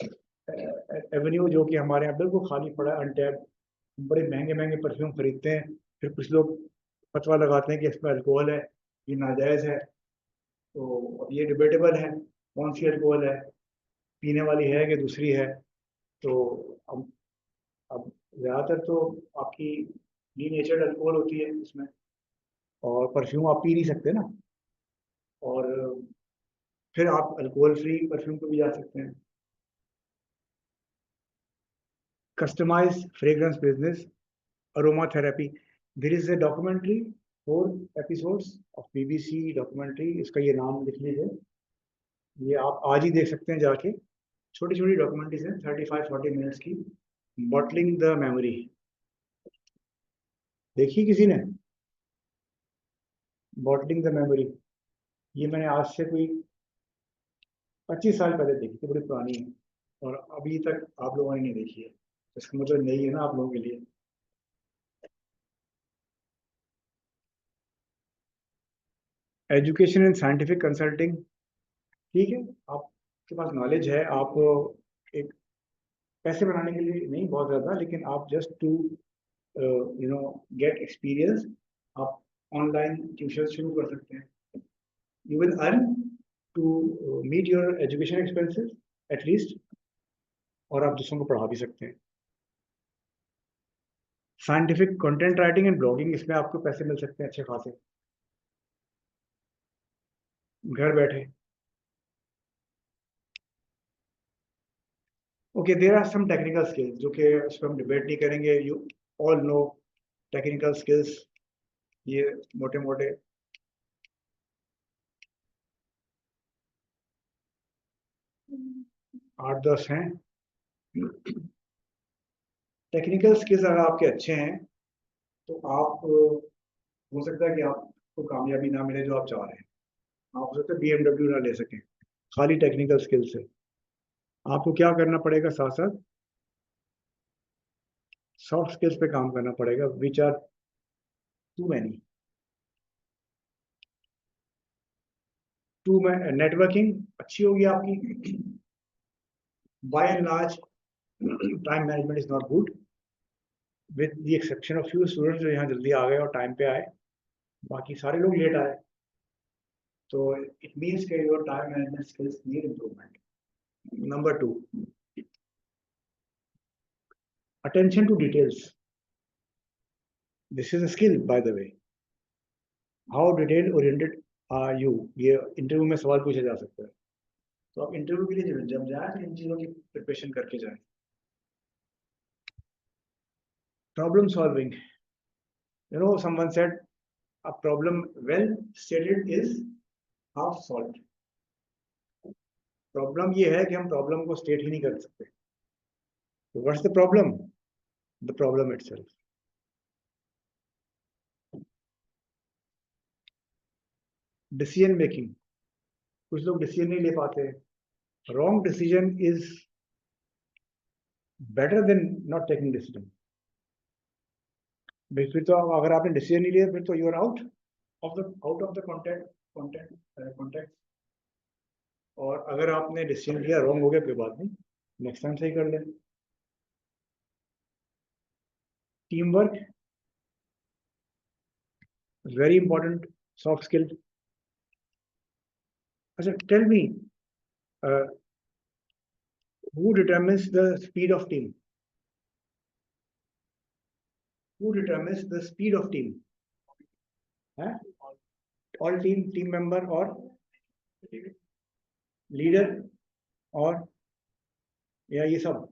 एवेन्यू जो कि हमारे यहाँ बिल्कुल खाली पड़ा है, अनटैप्ड. बड़े महंगे महंगे परफ्यूम खरीदते हैं, फिर कुछ लोग फतवा लगाते हैं कि इसमें अल्कोहल है, ये नाजायज़ है. तो अब ये डिबेटेबल है कौन सी अल्कोहल है, पीने वाली है कि दूसरी है. तो अब ज़्यादातर तो आपकी डीनेचर्ड अल्कोहल होती है इसमें, और परफ्यूम आप पी नहीं सकते ना. और फिर आप अल्कोहल फ्री परफ्यूम पे भी जा सकते हैं. Customise fragrance business, aromatherapy. There is a documentary 4 episodes of BBC documentary. इसका ये नाम लिख लीजिए, ये आप आज ही देख सकते हैं जाके. छोटी छोटी डॉक्यूमेंट्रीज हैं 35-40 मिनट्स की. बॉटलिंग द मेमोरी देखी किसी ने? बॉटलिंग द मेमोरी ये मैंने आज से कोई 25 साल पहले देखी थी, बड़ी पुरानी है, और अभी तक आप लोगों ने नहीं देखी है. इसका मतलब नहीं है ना आप लोगों के लिए. एजुकेशन एंड साइंटिफिक कंसल्टिंग, ठीक है, आपके पास नॉलेज है, आप एक पैसे बनाने के लिए नहीं बहुत ज़्यादा, लेकिन आप जस्ट टू गेट एक्सपीरियंस, आप ऑनलाइन ट्यूशन शुरू कर सकते हैं. You will earn to meet your education expenses at least, और आप दूसरों को पढ़ा भी सकते हैं. Scientific content writing and blogging, इसमें आपको पैसे मिल सकते हैं अच्छे खासे घर बैठे. Okay, there are some technical skills जो कि उस पर हम डिबेट नहीं करेंगे. You all know technical skills, ये मोटे मोटे 8-10 हैं. टेक्निकल स्किल्स अगर आपके अच्छे हैं तो आप हो सकता है कि आपको कामयाबी ना मिले जो आप चाह रहे हैं. आप हो सकता है BMW ना ले सकें खाली टेक्निकल स्किल से. आपको क्या करना पड़ेगा, साथ साथ सॉफ्ट स्किल्स पे काम करना पड़ेगा, विच आर टू मैनी. टू में नेटवर्किंग अच्छी होगी आपकी. By and large time management is not good, with the exception of few students जो यहाँ जल्दी आ गए और टाइम पे आए, बाकी सारे लोग लेट आए. तो इट मीन्स के your time management skills need improvement. Number 2, attention to details. This is a skill, by the way. How detail oriented are you? ये इंटरव्यू में सवाल पूछा जा सकता है. तो आप इंटरव्यू के लिए जब जाए तो इन चीजों की प्रिपरेशन करके जाए. Problem solving. You know, someone said a problem well stated is half solved. Problem ये है कि हम प्रॉब्लम को स्टेट ही नहीं कर सकते. What's the problem? The problem itself. Decision making. कुछ लोग डिसीजन नहीं ले पाते. Wrong decision is better than not taking decision. फिर तो अगर आपने डिसीजन नहीं लिया फिर तो you are out of the context. और अगर आपने डिसीजन लिया रॉन्ग हो गया कोई बात नहीं, नेक्स्ट टाइम सही कर लें. Team work, very important soft skill. अच्छा, tell me, who determines the speed of team? Who determines the speed of team? All team member or leader or ये सब.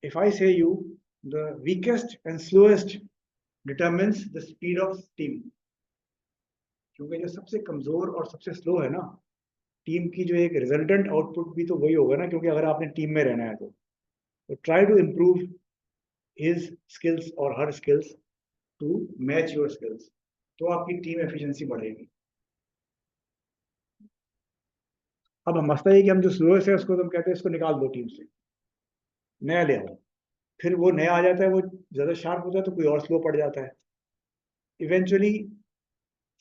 If I say you, the weakest and slowest determines the speed of team. क्योंकि जो सबसे कमजोर और सबसे slow है ना, टीम की जो एक रिजल्टेंट आउटपुट भी तो वही होगा ना, क्योंकि अगर आपने टीम में रहना है तो try to improve his skills और हर skills to match your skills, तो आपकी टीम एफिशिएंसी बढ़ेगी. अब हम मसला है कि हम जो स्लोएस्ट है उसको तो हम कहते हैं इसको निकाल दो टीम से, नया ले आओ. फिर वो नया आ जाता है, वो ज्यादा शार्प होता है तो कोई और स्लो पड़ जाता है. इवेंचुअली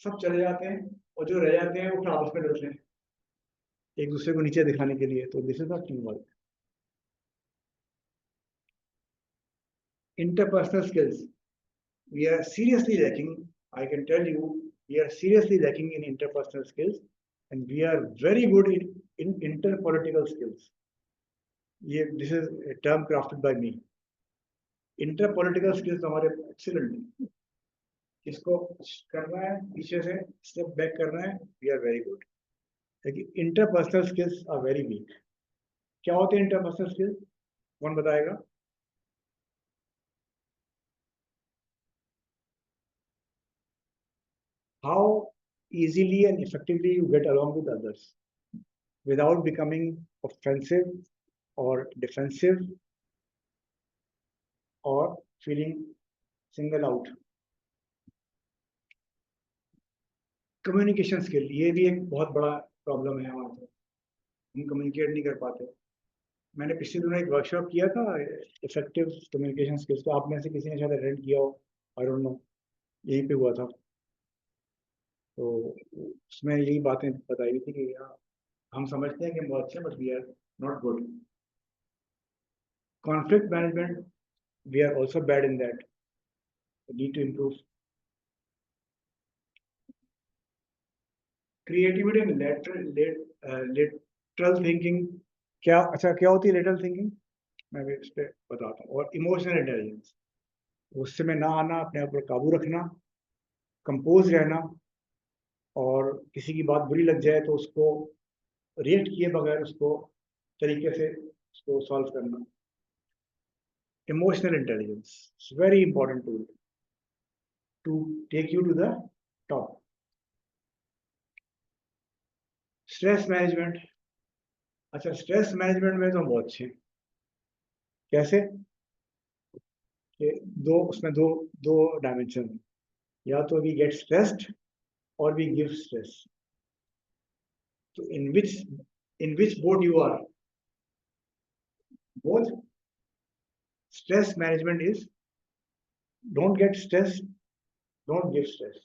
सब चले जाते हैं और जो रह जाते हैं वो फिर आपस में लड़ते हैं एक दूसरे को नीचे दिखाने के लिए. तो this is not team work. Interpersonal skills, we are seriously lacking. I can tell you, we are seriously lacking in interpersonal skills, and we are very good in interpolitical skills. This is a term crafted by me. Interpolitical skills हमारे excellent हैं. किसको करना है, पीछे से step back करना है, we are very good. लेकिन interpersonal skills are very weak. क्या होते हैं interpersonal skills? कौन बताएगा? How easily and effectively you get along with others without becoming offensive or defensive or feeling single out. Communication skill, ये भी एक बहुत बड़ा प्रॉब्लम है हमारे साथ. हम कम्युनिकेट नहीं कर पाते. मैंने पिछले दिनों एक वर्कशॉप किया था इफेक्टिव कम्युनिकेशन स्किल्स, तो आप में से किसी ने शायद अटेंड किया हो, आई डोंट नो, यहीं पे हुआ था. तो उसमें यही बातें बताई थी कि हम समझते हैं कि हम बहुत अच्छे हैं but we are not good. Conflict management, we are also bad in that, need to improve. Creativity and lateral thinking. क्या होती है लेटरल थिंकिंग, मैं इस पे बताता हूँ. और इमोशनल इंटेलिजेंस, गुस्से में ना आना, अपने ऊपर काबू रखना, कंपोज रहना, और किसी की बात बुरी लग जाए तो उसको रिएक्ट किए बगैर उसको तरीके से उसको सॉल्व करना. Emotional intelligence is very important tool to take you to the top. Stress management. अच्छा, स्ट्रेस मैनेजमेंट में तो हम बहुत अच्छे हैं. कैसे? उसमें दो डायमेंशन है. या तो वी गेट स्ट्रेस्ड और वी गिव स्ट्रेस. तो in which boat you are? Both. Stress management is don't get stressed, don't give stress.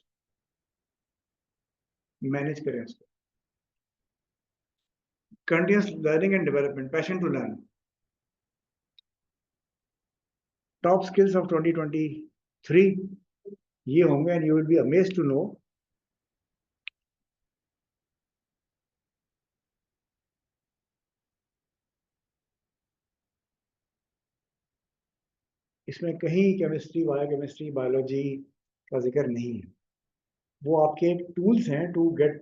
Manage करें उसको। Continuous learning and development, passion to learn. Top skills of 2023 ये होंगे and you will be amazed to know इसमें कहीं chemistry, biochemistry, biology का जिक्र नहीं है। वो आपके टूल्स हैं to get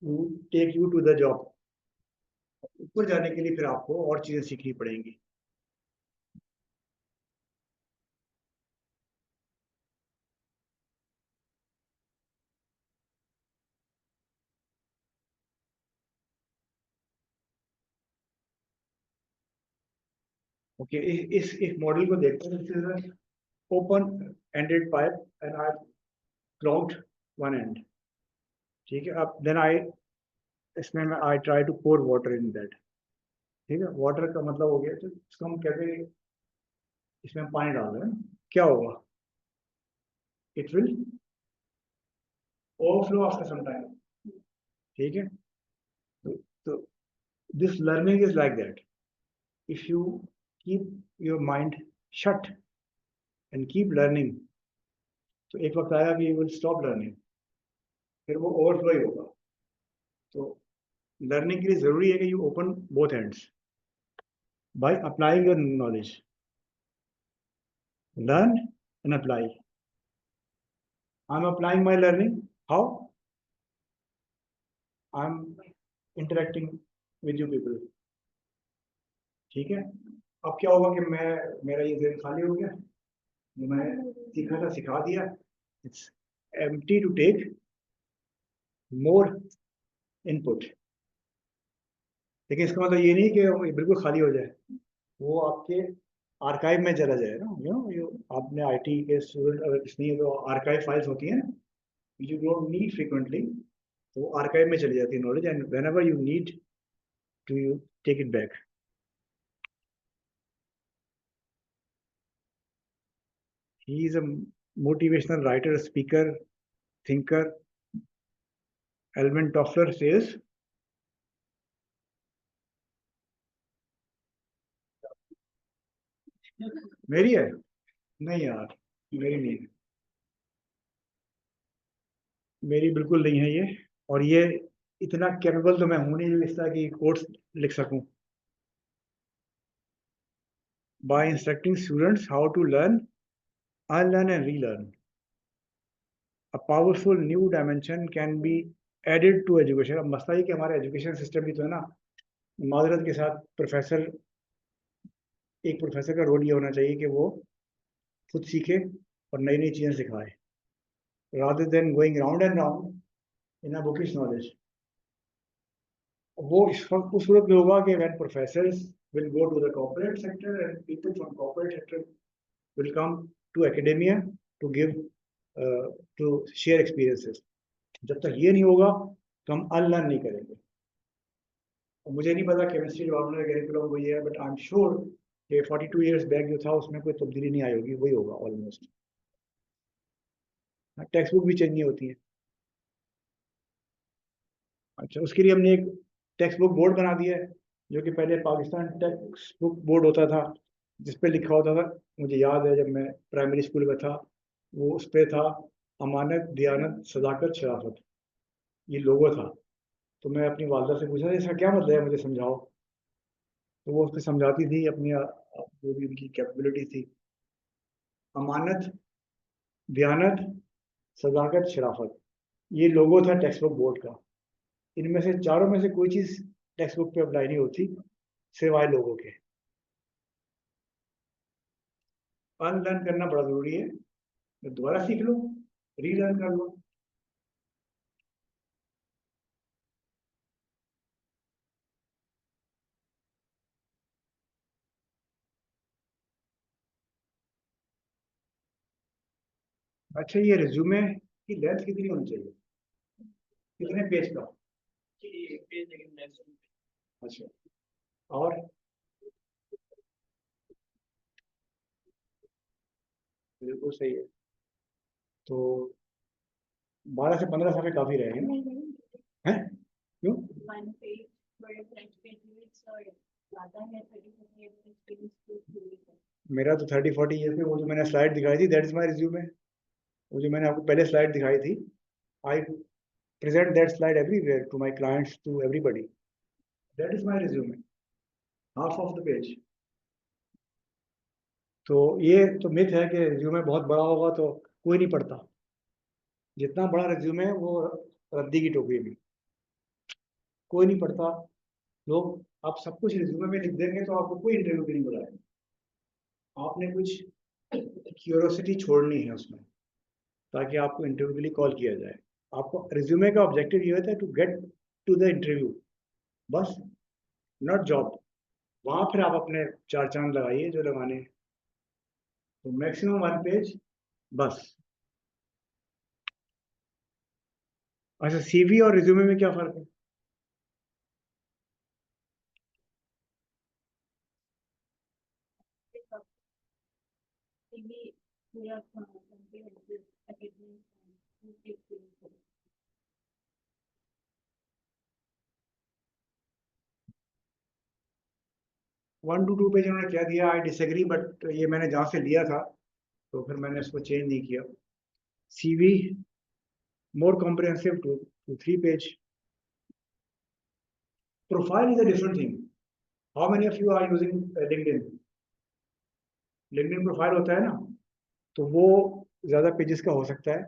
to take you to the job. ऊपर जाने के लिए फिर आपको और चीजें सीखनी पड़ेंगी। ओके, इस मॉडल को देखते हैं। This is open ended pipe and I clogged one end. ठीक है, अब देन आई इसमें मैं I try to pour water in that. ठीक है, वाटर का मतलब हो गया, तो इसको हम कहते हैं इसमें हम पानी डाल रहे हैं, क्या होगा? It will overflow after some time. ठीक है, तो this learning is like that. If you keep your mind shut and keep learning, तो एक वक्त आएगा कि यू विल स्टॉप लर्निंग, फिर वो ओवरफ्लो ही होगा। तो लर्निंग के लिए जरूरी है कि you open both hands by applying your knowledge. Learn and apply. I am applying my learning, how? I am interacting with you people. ठीक है, अब क्या होगा कि मेरा ये जहन खाली हो गया, जो मैं सीखा था सिखा दिया। It's empty to take more input. लेकिन इसका मतलब ये नहीं कि वो बिल्कुल खाली हो जाए, वो आपके आर्काइव में चला जाए ना। आपने आईटी के स्टूडेंट अगर कुछ नहीं है तो आर्काइव फाइल्स होती हैं ना, यू डोंट नीड फ्रीक्वेंटली, तो वो आर्काइव में चली जाती है knowledge, and when ever you need to you take it back. He is a motivational writer, speaker, thinker. Alvin Toffler says मेरी है? नहीं यार, मेरी नहीं है। मेरी बिल्कुल नहीं है ये। और ये इतना कैपेबल तो मैं हूं नहीं जो इस तरह की कोर्स लिख सकूं। By instructing students how to learn, unlearn and relearn, a powerful new dimension can be added to education। अब मसला ये कि हमारा एजुकेशन सिस्टम भी तो है ना, माजरत के साथ प्रोफेसर, एक प्रोफेसर का रोल ये होना चाहिए कि वो खुद सीखे और नई नई चीज़ें सिखाए, rather than going round and round in a bookish knowledge। वो इस वक्त उस सूरत में होगा कि when professors will go to the corporate sector and people from corporate sector will come to academia to give to share experiences। जब तक ये नहीं होगा तो हम अनलर्न नहीं करेंगे। मुझे नहीं पता केमिस्ट्री डिपार्टमेंट का करिकुलम वही है, बट आई एम श्योर कि 42 इयर्स बैक जो था उसमें कोई तब्दीली नहीं आई होगी, वही होगा ऑलमोस्ट। टेक्स्ट बुक भी चेंज नहीं होती है। अच्छा, उसके लिए हमने एक टेक्स्ट बुक बोर्ड बना दिया है, जो कि पहले पाकिस्तान टेक्स्ट बुक बोर्ड होता था, जिस पे लिखा होता था, मुझे याद है जब मैं प्राइमरी स्कूल में था, वो उस पर था अमानत, दियानत, सदाकत, शराफत, ये लोगो था। तो मैं अपनी वालदा से पूछा इसका क्या मतलब है, मुझे समझाओ। तो वो उसको समझाती थी अपनी जो भी उनकी कैपेबिलिटी थी। अमानत, दियानत, सदाकत, शराफत, ये लोगो था टेक्स्ट बुक बोर्ड का। इनमें से चारों में से कोई चीज़ टेक्स्ट बुक पे अप्लाई नहीं होती सिवाय लोगों के। अनलर्न करना बड़ा जरूरी है, दोबारा सीख लो, रीलर्न कर लो। अच्छा, ये रिज्यूमे की लेंथ कितनी होनी चाहिए, कितने पेज का? एक पेज, लेकिन मैक्सिमम। अच्छा, और बिल्कुल सही है। तो 12 से 15 सफ़े काफ़ी रहेंगे ना? है क्यों? One page where French graduates और ज़्यादा है 30 years experience to do it. मेरा तो 30-40 ईयर्स में वो जो मैंने स्लाइड दिखाई थी दैट इज माय रिज्यूमे। वो जो मैंने आपको पहले स्लाइड दिखाई थी, आई present that slide everywhere to my clients, to everybody. That is my resume, half of the page. तो ये तो मिथ है कि रिज्यूमे बहुत बड़ा होगा तो कोई नहीं पढ़ता। जितना बड़ा रिज्यूमे है वो रद्दी की टोकरी में, कोई नहीं पढ़ता। लोग आप सब कुछ रिज्यूमे में लिख देंगे तो आपको कोई इंटरव्यू भी नहीं बुलाएगा। आपने कुछ क्यूरियोसिटी छोड़नी है उसमें ताकि आपको इंटरव्यू के लिए कॉल किया जाए। आपको रिज्यूमे का ऑब्जेक्टिव ये होता है to get to the interview, बस, नॉट जॉब। वहां फिर आप अपने चार चांद लगाइए जो लगाने हैं। तो मैक्सिमम 1 पेज बस। अच्छा, सीवी और रिज्यूमे में क्या फर्क है? CV पूरा compare with academic and experience. 1 to 2 page उन्होंने क्या दिया, आई डिसएग्री, बट ये मैंने जहाँ से लिया था तो फिर मैंने उसको चेंज नहीं किया। CV more comprehensive to 3 page. Profile is a different thing. How many of you are using LinkedIn? LinkedIn profile होता है ना, तो वो ज़्यादा पेजेस का हो सकता है।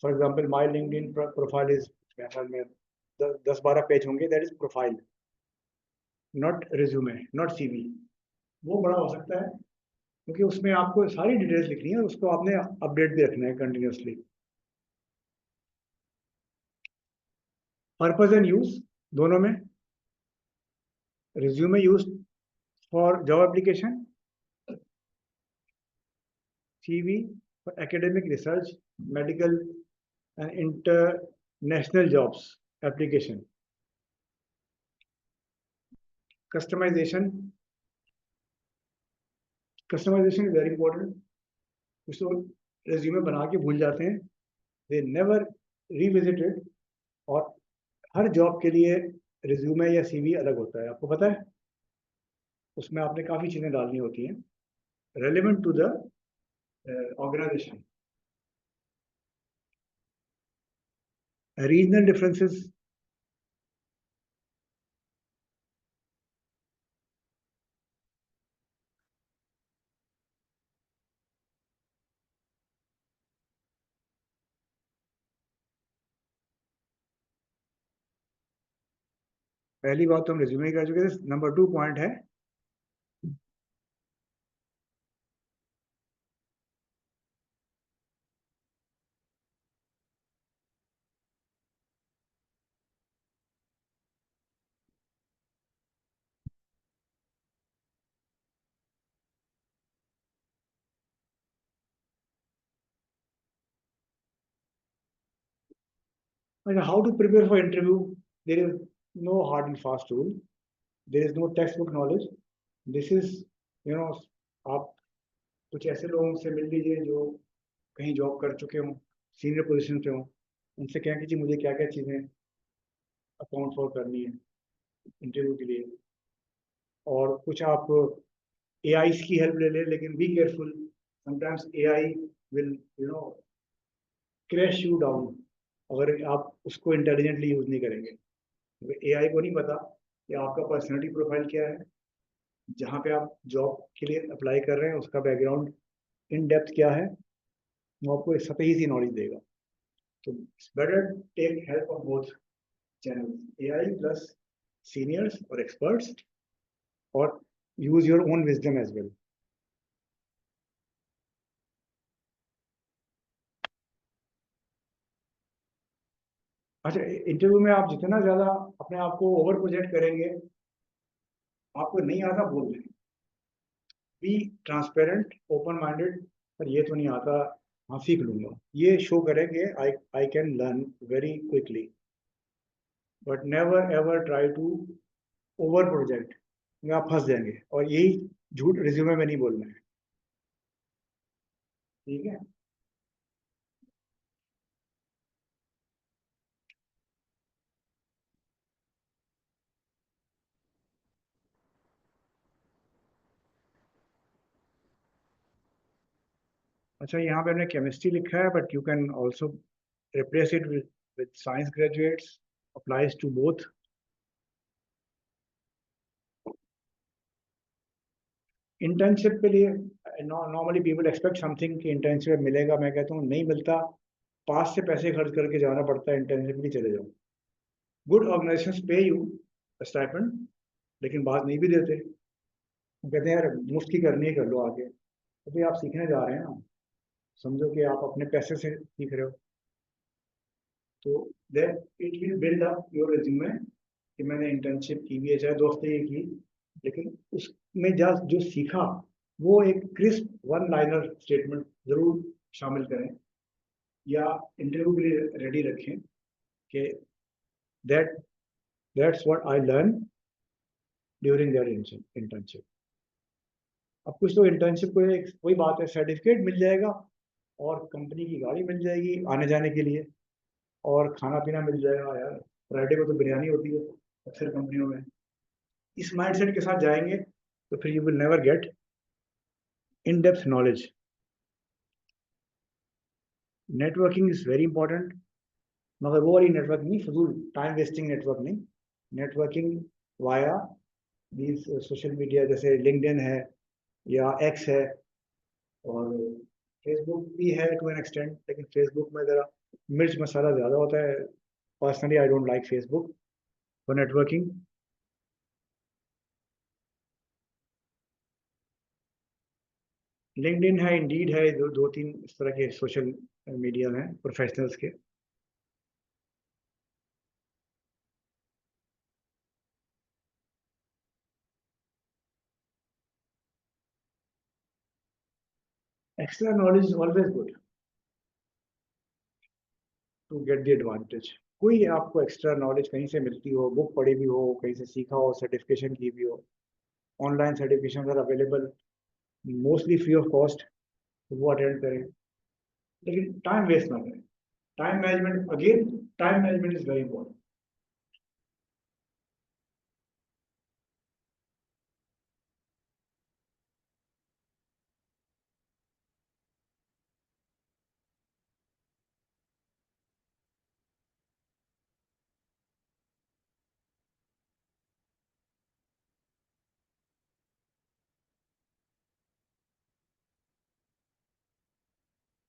For example my LinkedIn profile is, मेरे ख्याल में 10-12 पेज होंगे, that is profile, not resume, not CV. वो बड़ा हो सकता है क्योंकि उसमें आपको सारी डिटेल्स लिखनी है और उसको आपने अपडेट भी रखना है कंटिन्यूसली। पर्पस एंड यूज दोनों में, resume use for job application, CV for academic research, medical and international jobs application. Customization is very important. कुछ लोग resume बना के भूल जाते हैं, they never revisit it, और हर जॉब के लिए resume या CV अलग होता है, आपको पता है? उसमें आपने काफ़ी चीज़ें डालनी होती हैं relevant to the organization. Regional differences, पहली बात तो हम रिज्यूमे कर चुके थे। नंबर 2 पॉइंट है how to prepare for interview. There is no hard and fast rule. There is no textbook knowledge. This is, आप कुछ ऐसे लोगों से मिल लीजिए जो कहीं जॉब कर चुके हों, सीनियर पोजीशन पे हों, उनसे कहें कि जी मुझे क्या क्या चीज़ें अकाउंट फॉर करनी है इंटरव्यू के लिए। और कुछ आप AI की हेल्प ले लें, लेकिन be careful, sometimes AI will crash you down अगर आप उसको इंटेलिजेंटली यूज़ नहीं करेंगे। AI को नहीं पता कि आपका पर्सनैलिटी प्रोफाइल क्या है, जहाँ पे आप जॉब के लिए अप्लाई कर रहे हैं उसका बैकग्राउंड इन डेप्थ क्या है, वो आपको एक सतही सी नॉलेज देगा। तो better take help of both channels, AI plus seniors और एक्सपर्ट्स, और use your own wisdom as well. अच्छा, इंटरव्यू में आप जितना ज़्यादा अपने आप को ओवर प्रोजेक्ट करेंगे, आपको नहीं आता बोल दें। बी ट्रांसपेरेंट, ओपन माइंडेड, पर ये तो नहीं आता, हाँ सीख लूंगा, ये शो करें कि I can learn very quickly, but never ever try to over project, आप फंस जाएंगे। और यही झूठ रिज्यूमे में नहीं बोलना है, ठीक है? अच्छा, यहाँ पे हमने केमिस्ट्री लिखा है, but you can also replace it with science graduates, applies to both. Internship के लिए नॉर्मली पीपल एक्सपेक्ट समथिंग कि इंटर्नशिप मिलेगा, मैं कहता हूँ नहीं मिलता, पास से पैसे खर्च करके जाना पड़ता है, इंटर्नशिप नहीं चले जाओ। गुड ऑर्गेनाइजेशंस पे यू स्टाइपेंड, लेकिन बाद नहीं भी देते, वो कहते हैं यार मुफ्त की करनी है कर लो आगे, तो भाई आप सीखने जा रहे हैं ना, समझो कि आप अपने पैसे से सीख रहे हो, तो then it will build up your resume कि मैंने इंटर्नशिप की भी है, चाहे 2 हफ्ते की, लेकिन उसमें जो सीखा वो एक क्रिस्प वन लाइनर स्टेटमेंट जरूर शामिल करें, या इंटरव्यू के लिए रेडी रखें कि that that's what I learn during their internship. अब कुछ तो इंटर्नशिप को वही बात है, सर्टिफिकेट मिल जाएगा और कंपनी की गाड़ी मिल जाएगी आने जाने के लिए, और खाना पीना मिल जाएगा, यार फ्राइडे को तो बिरयानी होती है अक्सर कंपनियों में। इस माइंडसेट के साथ जाएंगे तो फिर you will never get in depth knowledge. Networking is very important, मगर वो वाली नेटवर्क नहीं, फजूल टाइम वेस्टिंग नेटवर्क नहीं, networking via these social media, जैसे लिंक्डइन है या एक्स है, और फेसबुक भी है टू एन एक्सटेंट, लेकिन फेसबुक में ज़रा मिर्च मसाला ज़्यादा होता है। Personally I don't like Facebook for networking. LinkedIn है, इंडीड है, दो तीन इस तरह के सोशल मीडिया हैं प्रोफेशनल्स के। Extra knowledge is always good to get the advantage. कोई आपको एक्स्ट्रा नॉलेज कहीं से मिलती हो, बुक पढ़ी भी हो, कहीं से सीखा हो, सर्टिफिकेशन की भी हो, online certification are available mostly free of cost, वो अटेंड करें, लेकिन टाइम वेस्ट ना करें। Time management, again time management is very important.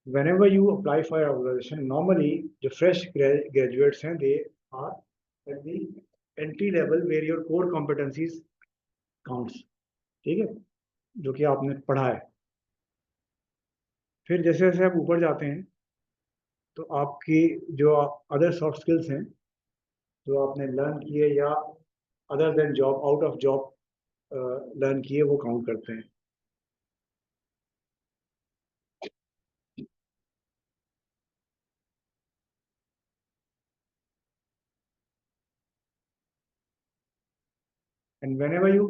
Whenever you apply for an organization, normally the fresh graduates हैं, they are at the entry level where your core competencies counts, ठीक है, जो कि आपने पढ़ा है। फिर जैसे जैसे आप ऊपर जाते हैं तो आपकी जो अदर सॉफ्ट स्किल्स हैं जो आपने लर्न किए या other than job, out of job learn किए, वो काउंट करते हैं। And whenever you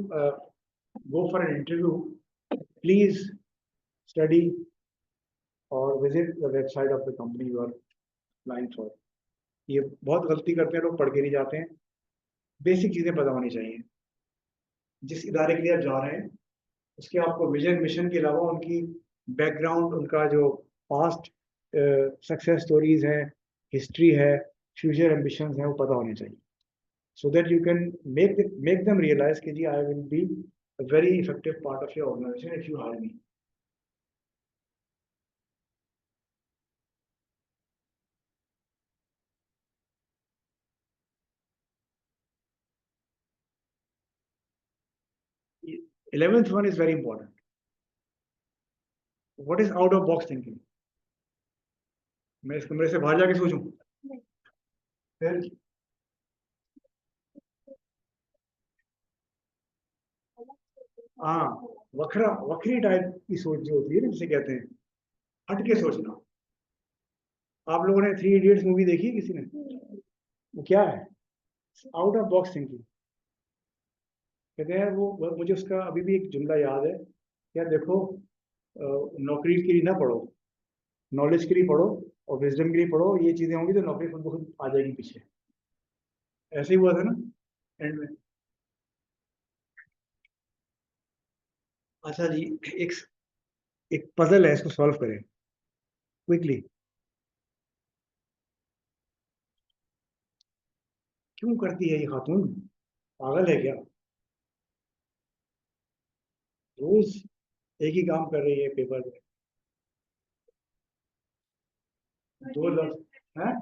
go for an interview, please study or visit the website of the company you are applying for. ये बहुत गलती करते हैं लोग, पढ़ के नहीं जाते हैं। बेसिक चीज़ें पता होनी चाहिए। जिस इदारे के लिए आप जा रहे हैं उसके आपको विजन मिशन के अलावा उनकी बैकग्राउंड, उनका जो पास्ट सक्सेस स्टोरीज है, हिस्ट्री है, फ्यूचर एम्बिशंस हैं, वो पता होने चाहिए, so that you can make them realize कि जी I will be a very effective part of your organization if you hire me. The 11th one is very important. What is out of box thinking? मैं इस कमरे से बाहर जाके सोचूं? फिर हाँ, वक्री टाइप की सोच जो होती है ना, जिसे कहते हैं हट के सोचना। आप लोगों ने 3 इडियट्स मूवी देखी है किसी ने? वो क्या है? आउट ऑफ बॉक्स थिंकिंग कहते हैं। वो मुझे उसका अभी भी एक जुमला याद है, यार देखो, नौकरी के लिए ना पढ़ो, नॉलेज के लिए पढ़ो और विजडम के लिए पढ़ो, ये चीजें होंगी तो नौकरी खुद ब खुद आ जाएगी पीछे। ऐसे ही हुआ था ना एंड में। अच्छा जी, एक एक पजल है, इसको सॉल्व करें। क्विकली। क्यों करती है ये खातून, पागल है क्या? रोज एक ही काम कर रही है पेपर में, दो लफ्ज हैं।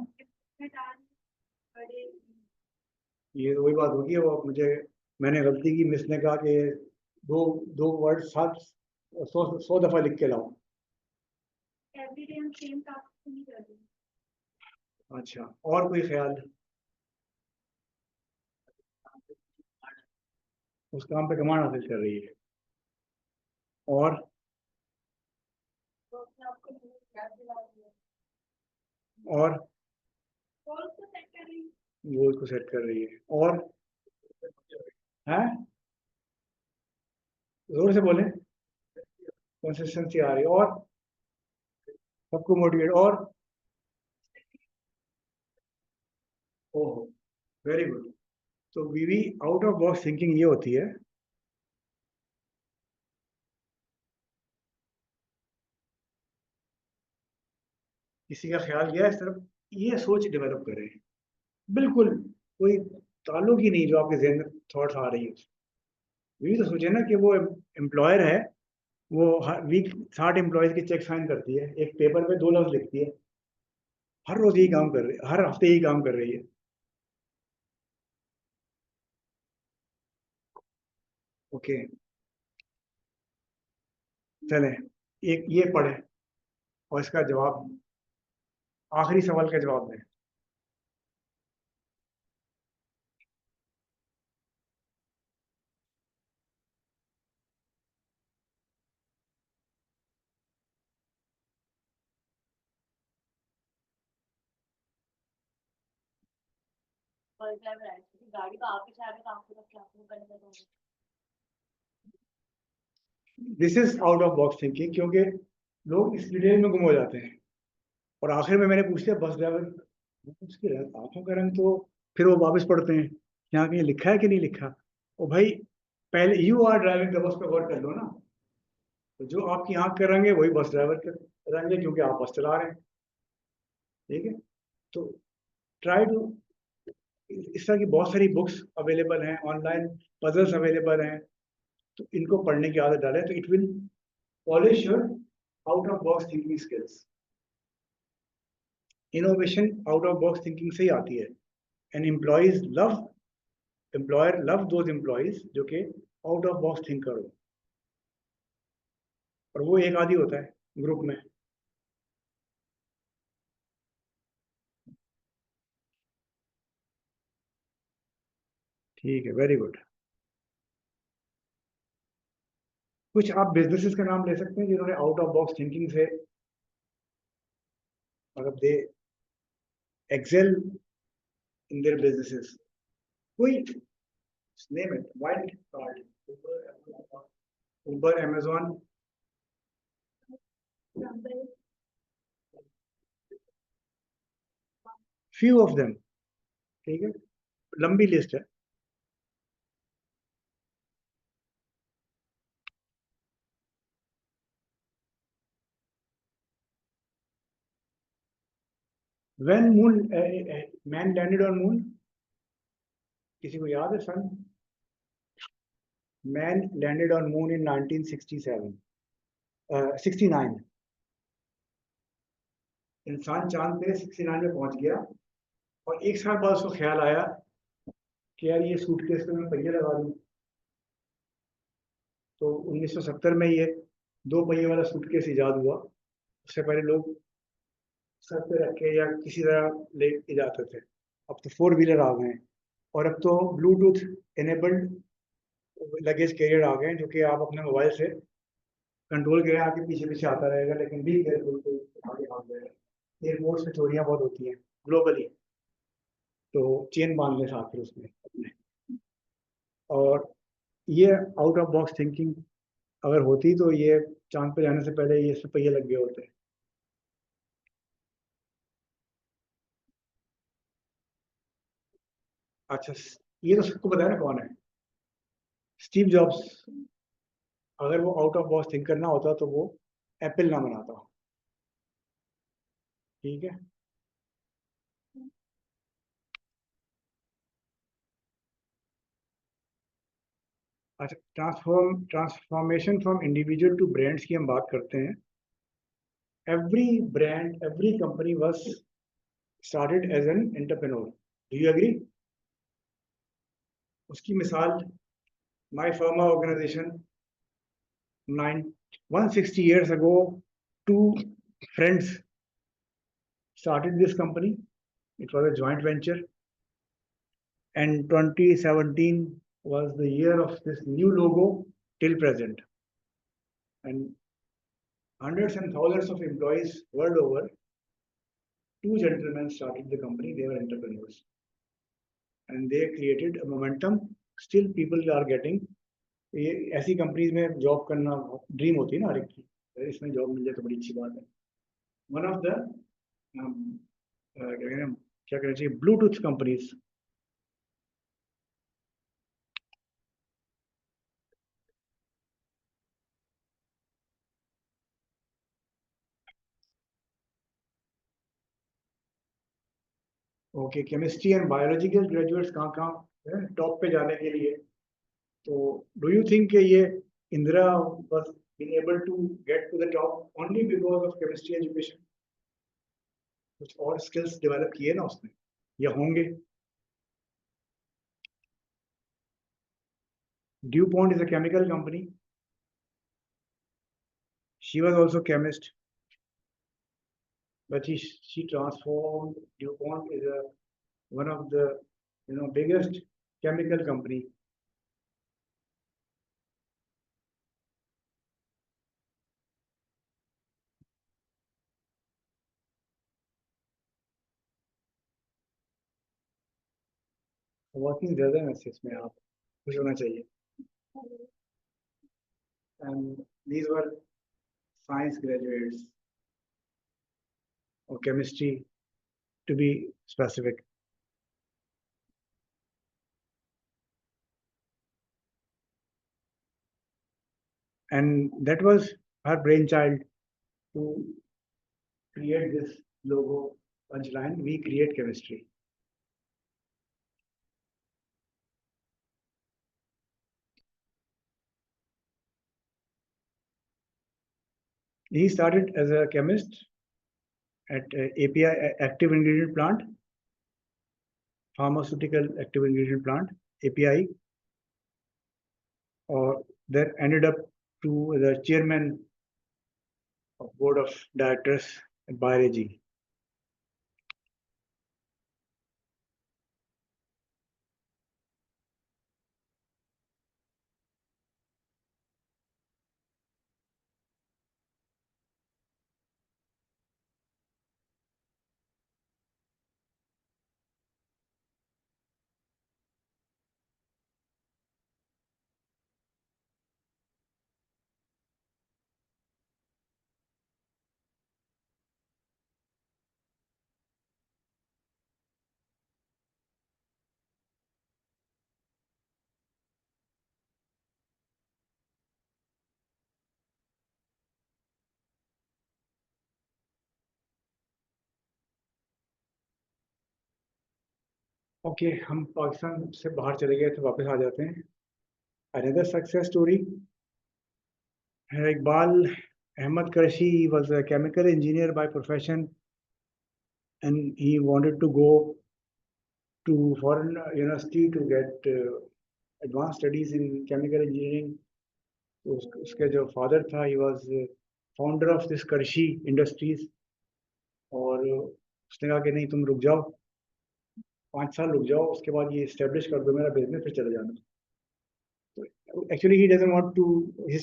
ये वही बात होगी, वो मुझे, मैंने गलती की, मिस ने कहा कि दो दो वर्ड साथ 100 दफा लिख के लाओ। एवरीडे हम सेम टास्क नहीं कर रहे। अच्छा, और कोई ख्याल उस काम पे कमांड हासिल कर रही है? और तो अपने आप को याद दिला दिया, और गोल को सेट कर रही हूँ। गोल को सेट कर रही है। और हैं, जोर से बोले, कंसिस्टेंसी आ रही है। और सबको मोटिवेट। और ओहो, वेरी गुड। तो बीवी आउट ऑफ बॉक्स थिंकिंग ये होती है, किसी का ख्याल गया इस तरफ, ये सोच डेवलप करें, बिल्कुल कोई ताल्लुक ही नहीं जो आपके जहन में थॉट्स आ रही है। बीवी तो सोचे ना कि वो एम्प्लॉयर है, वो हर वीक 60 एम्प्लॉयज के चेक साइन करती है, एक पेपर पे 2 लफ्ज लिखती है, हर रोज यही काम कर रही है, हर हफ्ते यही काम कर रही है। ओके, चले एक ये पढ़े और इसका जवाब, आखिरी सवाल का जवाब दें। बस ड्राइवर है, क्योंकि गाड़ी का आपके चाबी काम से रख के आपको करने का तो this is out of box thinking, क्योंकि लोग इस डिटेल में गुम हो जाते हैं और आखिर में मैंने पूछ लिया बस ड्राइवर, उसकी आंखों का रंग, तो फिर वो वापस पढ़ते हैं यहाँ कहीं लिखा है कि नहीं लिखा। ओ भाई, पहले you are driving the bus पे गौर कर लो ना, तो जो आपकी आंख के रंग है वही बस ड्राइवर के रंग है, क्योंकि आप बस चला रहे हैं। ठीक है, तो ट्राई टू, इस तरह की बहुत सारी बुक्स अवेलेबल हैं ऑनलाइन, पजल्स अवेलेबल हैं, तो इनको पढ़ने की आदत डालें, तो it will polish your out of box thinking skills. Innovation out of box thinking से ही आती है। And employer love those employees जो कि आउट ऑफ बॉक्स थिंक करो, और वो एक आदि होता है ग्रुप में। ठीक है, वेरी गुड। कुछ आप बिजनेसेस का नाम ले सकते हैं जिन्होंने आउट ऑफ बॉक्स थिंकिंग से, मतलब they excel in their businesses. कोई name it, wild card, Uber, Amazon, few of them. ठीक है, लंबी लिस्ट है। When moon man landed on moon, किसी को याद है सन? Man landed on moon in 1967, 69। इंसान चांद पे 69 में पहुंच गया, और एक साल बाद उसको ख्याल आया कि यार ये सूटकेस पे मैं पहिए लगा दूं। तो 1970 में ये 2 पहिए वाला सूटकेस इजाद हुआ। उससे पहले लोग सर पे रख के या किसी तरह ले के जाते थे। अब तो 4 व्हीलर आ गए हैं, और अब तो ब्लूटूथ एनेबल्ड लगेज कैरियर आ गए हैं, जो कि आप अपने मोबाइल से कंट्रोल करें, आपके पीछे पीछे आता रहेगा, लेकिन भी केयरफुल, आगे भाग जाएगा। एयरपोर्ट्स में चोरियां बहुत होती हैं ग्लोबली, तो चेन बांध ले साथ फिर उसमें अपने। और ये आउट ऑफ बॉक्स थिंकिंग अगर होती तो ये चांद पे जाने से पहले ये सब पहिए लग गए होते। अच्छा, ये तो सबको पता है ना कौन है, स्टीव जॉब्स। अगर वो आउट ऑफ बॉक्स थिंक करना होता तो वो एप्पल ना बनाता। ठीक है। अच्छा, transformation from individual to brands की हम बात करते हैं। Every brand, every company was started as an entrepreneur, do you agree? उसकी मिसाल my pharma organisation, 160 years ago, two friends started this company. It was a joint venture, and 2017 was the year of this new logo till present. And hundreds and thousands of employees world over, two gentlemen started the company. They were entrepreneurs, and they created a momentum. Still, people are getting, ये ऐसी companies में job करना dream होती है ना हर एक की, इसमें जॉब मिल जाए तो बड़ी अच्छी बात है। वन ऑफ द क्या कहना चाहिए, Bluetooth companies. Okay, chemistry and biological graduates कहाँ कहाँ टॉप पे जाने के लिए। तो डू यू थिंक ये Indira was been able to get to the top only because of chemistry education? कुछ और स्किल्स डेवलप किए ना उसने या होंगे? DuPont is a chemical company. She was also chemist, but she transformed. DuPont is one of the biggest chemical company. Working ज्यादा है इसमें, आप खुश होना चाहिए। And these were science graduates or chemistry to be specific. And that was her brainchild to create this logo punchline, we create chemistry. He started as a chemist at API, active ingredient plant, pharmaceutical active ingredient plant, API, or then ended up to the chairman of board of directors at Bayer AG. Okay, हम पाकिस्तान से बाहर चले गए तो वापस आ जाते हैं। Another success story, Iqbal Ahmed Karshi was a chemical engineer by profession, and he wanted to go to foreign university to get advanced studies in chemical engineering. तो उसके जो फादर था, he was founder of this Karshi industries, और उसने कहा कि नहीं, तुम रुक जाओ, 5 साल रुक जाओ, उसके बाद ये इस्टेब्लिश कर दो मेरा बिजनेस, फिर चले जाना। तो actually he doesn't want to his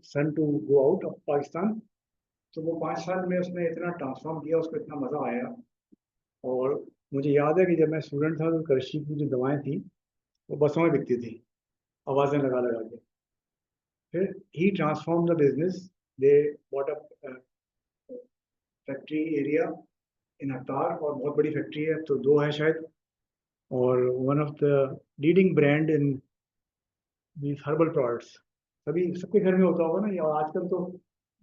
son to go out of Pakistan. तो वो 5 साल में उसने इतना ट्रांसफॉर्म किया, उसको इतना मज़ा आया। और मुझे याद है कि जब मैं स्टूडेंट था तो करशी की जो दवाएं थी वो बसों में बिकती थी, आवाज़ें लगा लगा के। फिर he transform the business, they bought up factory area in Attar, और बहुत बड़ी फैक्ट्री है, तो 2 है शायद, और one of the leading brand in these herbal products. सभी सबके घर में होता होगा ना ये, और आजकल तो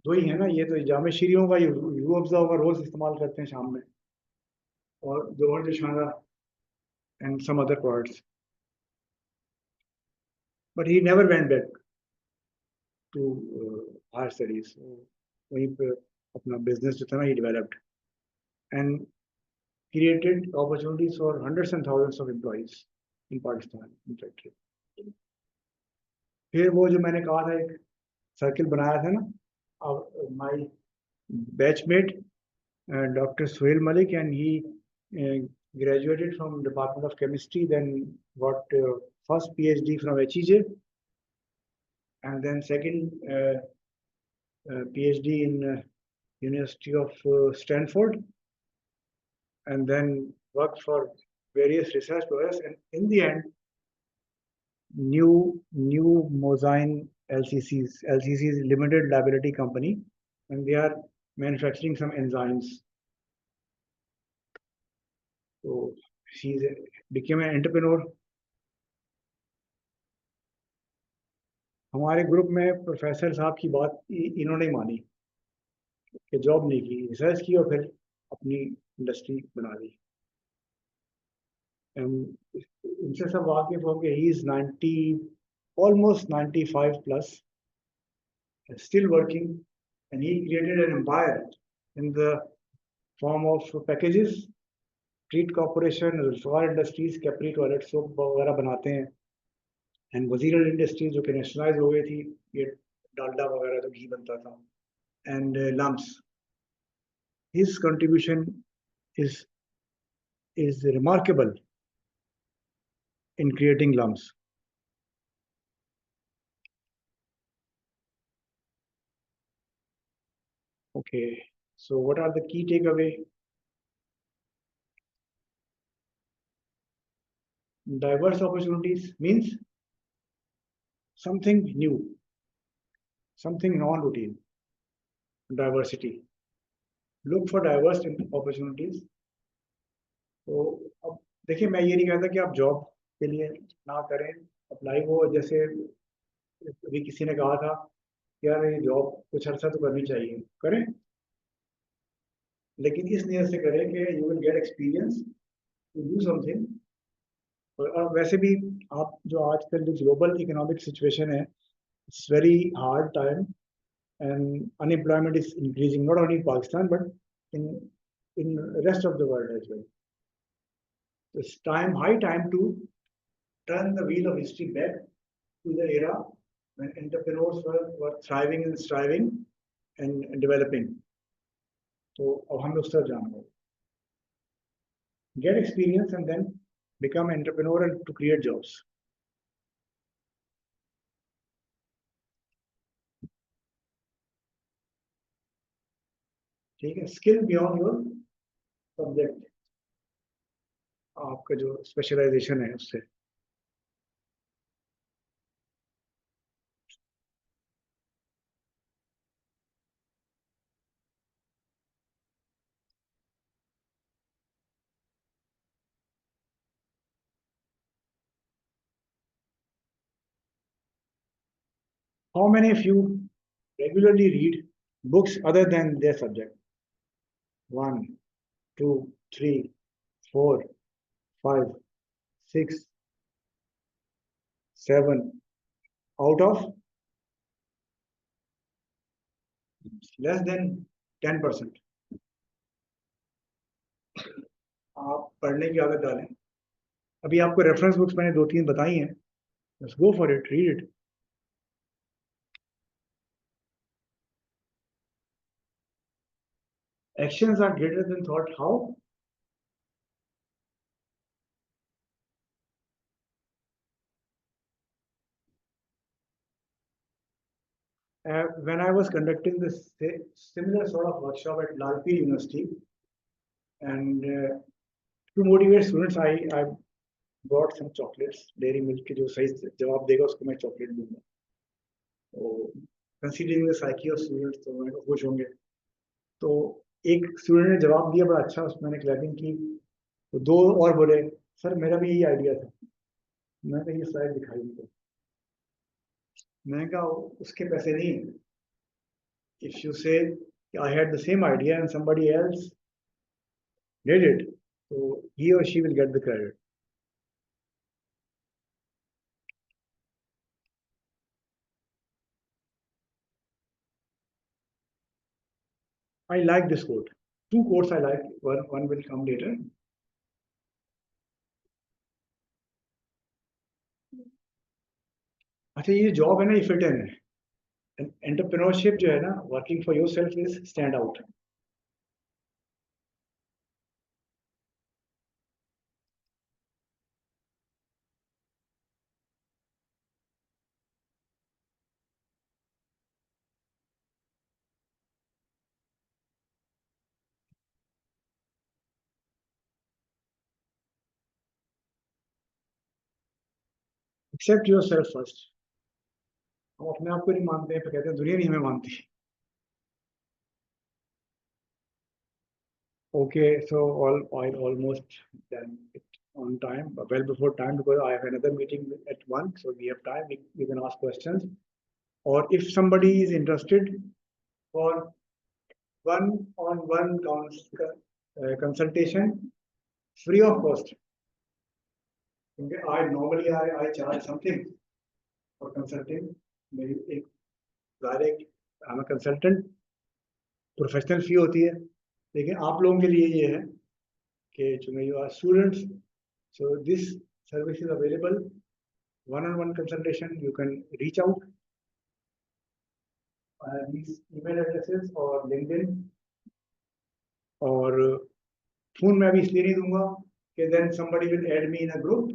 2 ही है ना, ये तो जामे शीरियों का रूह अफ़ज़ा का रोज़ इस्तेमाल करते हैं शाम में। or Johor Jashana and some other products. But he never went back to higher studies. वहीं पे अपना business जो था ना, he developed and created opportunities for hundreds and thousands of employees in Pakistan in factory. फिर वो जो मैंने कहा था एक सर्किल बनाया था ना, my batchmate Dr. Suhail Malik, and he graduated from Department of Chemistry, then got first PhD from HEJ, and then second PhD in University of Stanford, and then worked for various research projects, and in the end, new Mozyne LCCs limited liability company, and they are manufacturing some enzymes. So she became an entrepreneur. हमारे group में professor साहब की बात इन्होंने मानी कि job नहीं की, रिसर्च की और फिर अपनी इंडस्ट्री बना ली. इनसे सब वाकिफ हो गए. He is 90, almost 95 plus, still working, and he created an empire in the form of packages. Treet Corporation, Zulfikar Industries Capri toilet soap वगैरह बनाते हैं, एंड वजीरल इंडस्ट्रीज जो कि नेशनलाइज हो गई थी, ये डालडा वगैरह तो घी बनता था, and LUMS. His contribution is remarkable in creating lumps. Okay, so what are the key takeaway? Diverse opportunities means something new, something non-routine. Diversity. Look for diverse opportunities. तो अब देखिए, मैं ये नहीं कहता कि आप जॉब के लिए ना करें, अप्लाई हो. जैसे अभी किसी ने कहा था यार ये जॉब कुछ अर्सा तो करनी चाहिए, करें, लेकिन इस नियत से करें कि you will get experience to do something. और वैसे भी आप जो आजकल जो ग्लोबल इकोनॉमिक सिचुएशन है, it's very hard time and unemployment is increasing not only in Pakistan but in rest of the world as well. It's high time to turn the wheel of history back to the era when entrepreneurs were thriving and striving and developing. So अब हमें उस तरफ जाना होगा. Get experience and then become entrepreneur and to create jobs. ठीक है, skill beyond your subject, आपका जो स्पेशलाइजेशन है उससे. How many of you regularly read books other than their subject? 1, 2, 3, 4, 5, 6, 7 out of less than 10%. आप पढ़ने की आदत डालें. अभी आपको रेफरेंस बुक्स मैंने 2-3 बताई हैं. Just go for it, read it. Actions are greater than thought. How? When I was conducting this similar sort of workshop at Lalpur University, and to motivate students, I brought some chocolates. Dairy Milk के जो सही जवाब देगा उसको मैं chocolate दूंगा. तो considering the psyche of students, तो मैं खुश होंगे. तो एक स्टूडेंट ने जवाब दिया बड़ा अच्छा, उसमें मैंने क्लैपिंग की. तो 2 और बोले सर मेरा भी यही आइडिया था. मैं कहा ये स्लाइड दिखाई उनको. मैंने कहा उसके पैसे नहीं. If you say I had the same idea and somebody else did it, तो he or she will get the credit. I like this quote. Two quotes I like. One will come later. अच्छा ये job है ना, ये fit in है. Entrepreneurship जो है ना, working for yourself is stand out. Accept yourself first. हम अपने आप को नहीं मानते हैं, फिर कहते हैं दुनिया नहीं हमें मानती. Okay, so I almost done it on time, well before time, because I have another meeting at 1, so we have time. We can ask questions, or if somebody is interested for one-on-one consultation, free of cost. Okay, I charge something for consulting. Maybe एक direct, I'm a consultant, professional fee होती है. लेकिन आप लोगों के लिए ये है कि जो you are students, so this service is available. One-on-one consultation, you can reach out. These email addresses or LinkedIn, और फोन में अभी इसलिए नहीं दूंगा कि then somebody will add me in a group,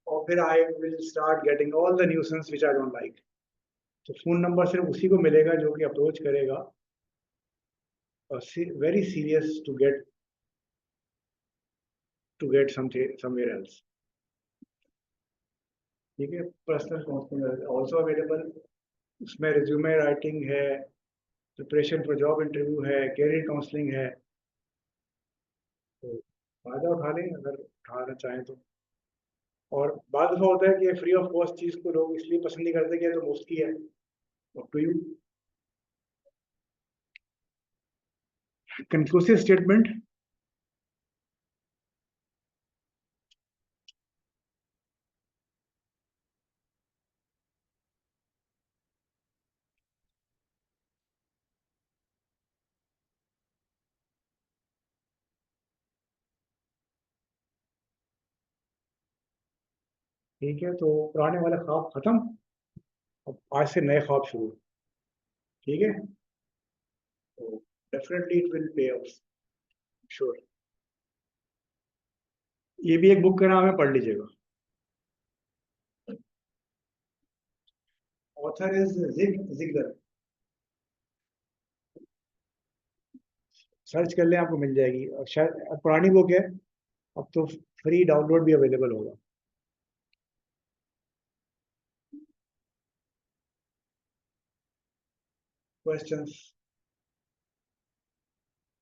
और फिर I will start getting all the nuisance which I don't like. तो फोन नंबर सिर्फ उसी को मिलेगा जो कि अप्रोच करेगा, very serious to get somewhere else. ठीक है. Personal counselling also available. उसमें रिज्यूमे राइटिंग है, प्रिपरेशन फॉर जॉब इंटरव्यू है, कैरियर काउंसलिंग है. तो फायदा उठा लें अगर उठाना चाहें तो. और बाद में होता है कि फ्री ऑफ कॉस्ट चीज़ को लोग इसलिए पसंद नहीं करते कि तो मुफ्त की है. To you. Conclusive statement. ठीक है, तो पुराने वाले ख्वाब खत्म, अब आज से नए ख्वाब शुरू. ठीक है, तो definitely it will pay of, sure. ये भी एक बुक का नाम है, पढ़ लीजिएगा. Author is Ziggler. सर्च कर लें, आपको मिल जाएगी. और शायद पुरानी बुक है, अब तो फ्री डाउनलोड भी अवेलेबल होगा. Questions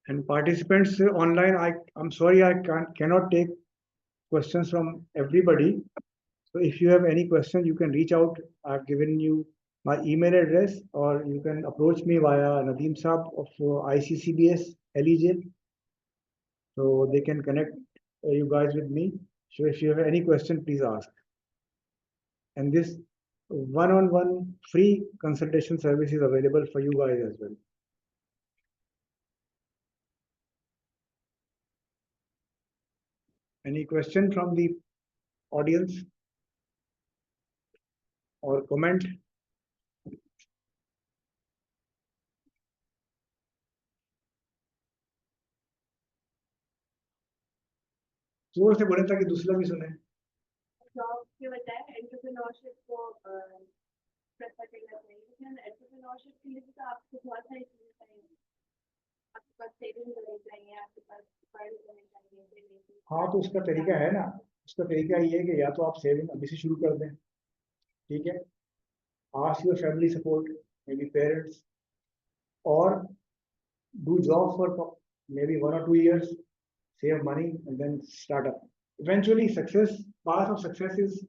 and participants online. I'm sorry, I cannot take questions from everybody. So if you have any question, you can reach out. I've given you my email address, or you can approach me via Nadeem Saab of ICCBS Eligible. So they can connect you guys with me. So if you have any question, please ask. And this one-on-one free consultation service is available for you guys as well. Any question from the audience or comment? जोर से बोले ताकि दूसरा भी सुने. Job के बजाय entrepreneurship को प्रेफर करना चाहिए. लेकिन एंटरप्रेन्योरशिप के लिए तो आपको बहुत सारी चीजें चाहिए. आपके पास सेविंग होनी चाहिए, आपके पास फंड होने चाहिए. हाँ, तो उसका तरीका है ना. उसका तरीका ये है कि या तो आप सेविंग अभी से शुरू कर दें. ठीक है. Ask your family support, may be parents, और do job for maybe 1 or 2 years, save money, and then start up. Eventually, path of success is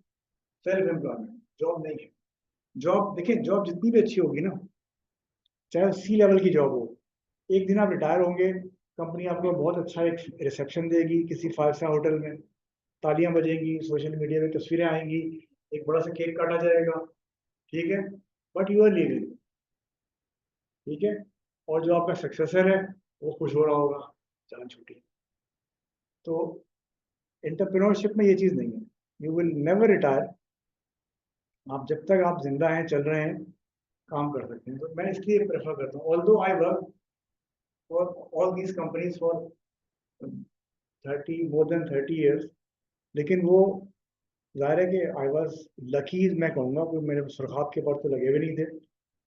self-employment. Job नहीं है. जॉब देखिए, जॉब जितनी भी अच्छी होगी ना, चाहे C लेवल की जॉब हो, एक दिन आप रिटायर होंगे, कंपनी आपको बहुत अच्छा एक रिसेप्शन देगी किसी 5 स्टार होटल में, तालियां बजेंगी, सोशल मीडिया में तस्वीरें आएंगी, एक बड़ा सा केक काटा जाएगा, ठीक है, बट यू आर लीविंग, ठीक है, और जो आपका सक्सेसर है वो खुश हो रहा होगा, जान छूटी। तो एंटरप्रेन्योरशिप में ये चीज़ नहीं है, यू विल नेवर रिटायर। आप जब तक आप जिंदा हैं, चल रहे हैं, काम कर सकते हैं। तो मैं इसलिए प्रेफर करता हूँ, although I work for all these companies for 30 years, लेकिन वो जाहिर है कि आई वॉज लकी, मैं कहूँगा, कोई मेरे सुरखाब के बाद तो लगे हुए नहीं थे।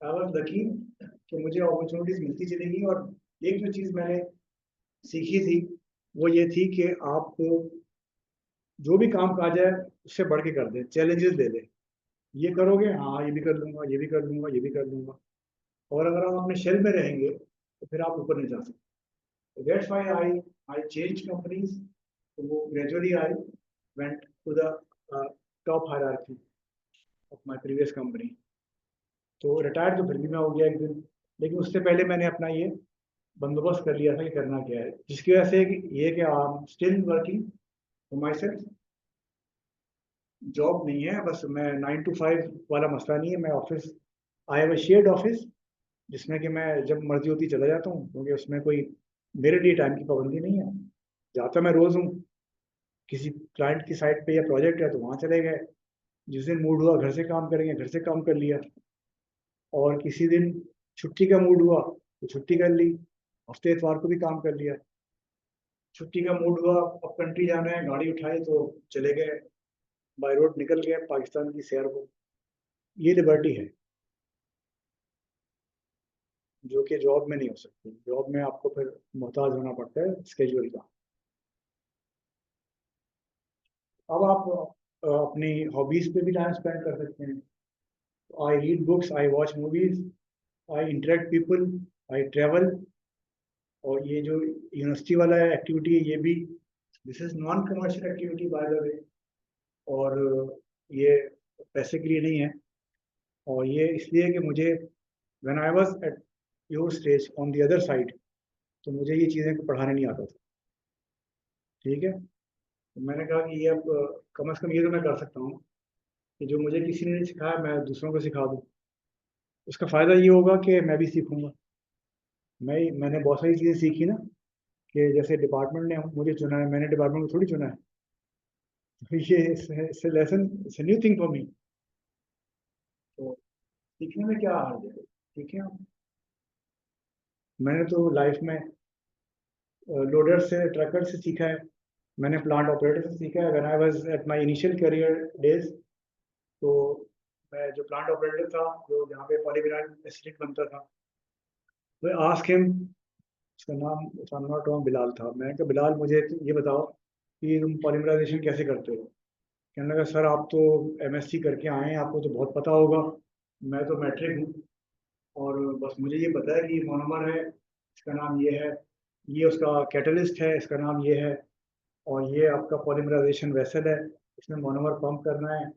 आई वॉज लकी कि मुझे अपॉर्चुनिटीज मिलती चली गई, और एक जो चीज़ मैंने सीखी थी वो ये थी कि आप जो भी काम काज है उससे बढ़ के कर दें, चैलेंजेस दे दें। ये करोगे, हाँ ये भी कर लूँगा, ये भी कर लूँगा, ये भी कर लूँगा, और अगर आप अपने शेल में रहेंगे तो फिर आप ऊपर नहीं जा सकते। That's why I change companies. तो वो gradually I went to the top hierarchy of my previous company. तो रिटायर तो फिर भी मैं हो गया एक दिन, लेकिन उससे पहले मैंने अपना ये बंदोबस्त कर लिया था कि करना क्या है, जिसकी वजह से ये कि I am still working for my self. Job नहीं है, बस मैं 9 to 5 वाला मसला नहीं है। मैं office, I have a shared office, जिसमें कि मैं जब मर्जी होती चला जाता हूँ, क्योंकि उसमें कोई मेरे लिए टाइम की पाबंदी नहीं है। जाता मैं रोज़ हूँ, किसी क्लाइंट की साइट पे या प्रोजेक्ट है तो वहाँ चले गए, जिस दिन मूड हुआ घर से काम करेंगे, घर से काम कर लिया, और किसी दिन छुट्टी का मूड हुआ तो छुट्टी कर ली, हफ्ते इतवार को भी काम कर लिया। छुट्टी का मूड हुआ, अब कंट्री जाना है, गाड़ी उठाई तो चले गए, बाय रोड निकल गए पाकिस्तान की सैर को। ये लिबर्टी है जो कि जॉब में नहीं हो सकती। जॉब में आपको फिर मोहताज होना पड़ता है स्केड्यूल का। अब आप अपनी हॉबीज पे भी टाइम स्पेंड कर सकते हैं। I read books, I watch movies, I interact people, I travel. और ये जो यूनिवर्सिटी वाला एक्टिविटी है, ये भी this is non commercial activity by the way, और ये पैसे के लिए नहीं है। और ये इसलिए कि मुझे when I was at your stage on the other side, तो मुझे ये चीज़ें पढ़ाने नहीं आता था, ठीक है। तो मैंने कहा कि ये अब कम से कम ये तो मैं कर सकता हूँ कि जो मुझे किसी ने नहीं सिखाया मैं दूसरों को सिखा दूँ। उसका फ़ायदा ये होगा कि मैं भी सीखूंगा। मैंने बहुत सारी चीज़ें सीखी ना, कि जैसे डिपार्टमेंट ने मुझे चुना है, मैंने डिपार्टमेंट को थोड़ी चुना है। तो ये lesson, it's new thing for me. तो सीखने में क्या हर्ज है, ठीक है। मैंने तो लाइफ में लोडर से, ट्रकर से सीखा है, मैंने प्लांट ऑपरेटर से सीखा है। When I was at my initial career days, तो मैं जो प्लांट ऑपरेटर था, जो जहाँ पे पॉलीविनाइल एसिड बनता था, वो आस्क हिम, उसका नाम if I am not wrong Bilal था। मैंने कहा बिलाल मुझे ये बताओ कि तुम पॉलीमराइजेशन कैसे करते हो। कहने लगा सर आप तो एमएससी करके आए हैं, आपको तो बहुत पता होगा। मैं तो मैट्रिक हूँ, और बस मुझे ये पता है कि मोनोमर है, इसका नाम ये है, ये उसका कैटलिस्ट है, इसका नाम ये है, और ये आपका पॉलीमराइजेशन वेसल है, इसमें मोनोमर पंप करना है,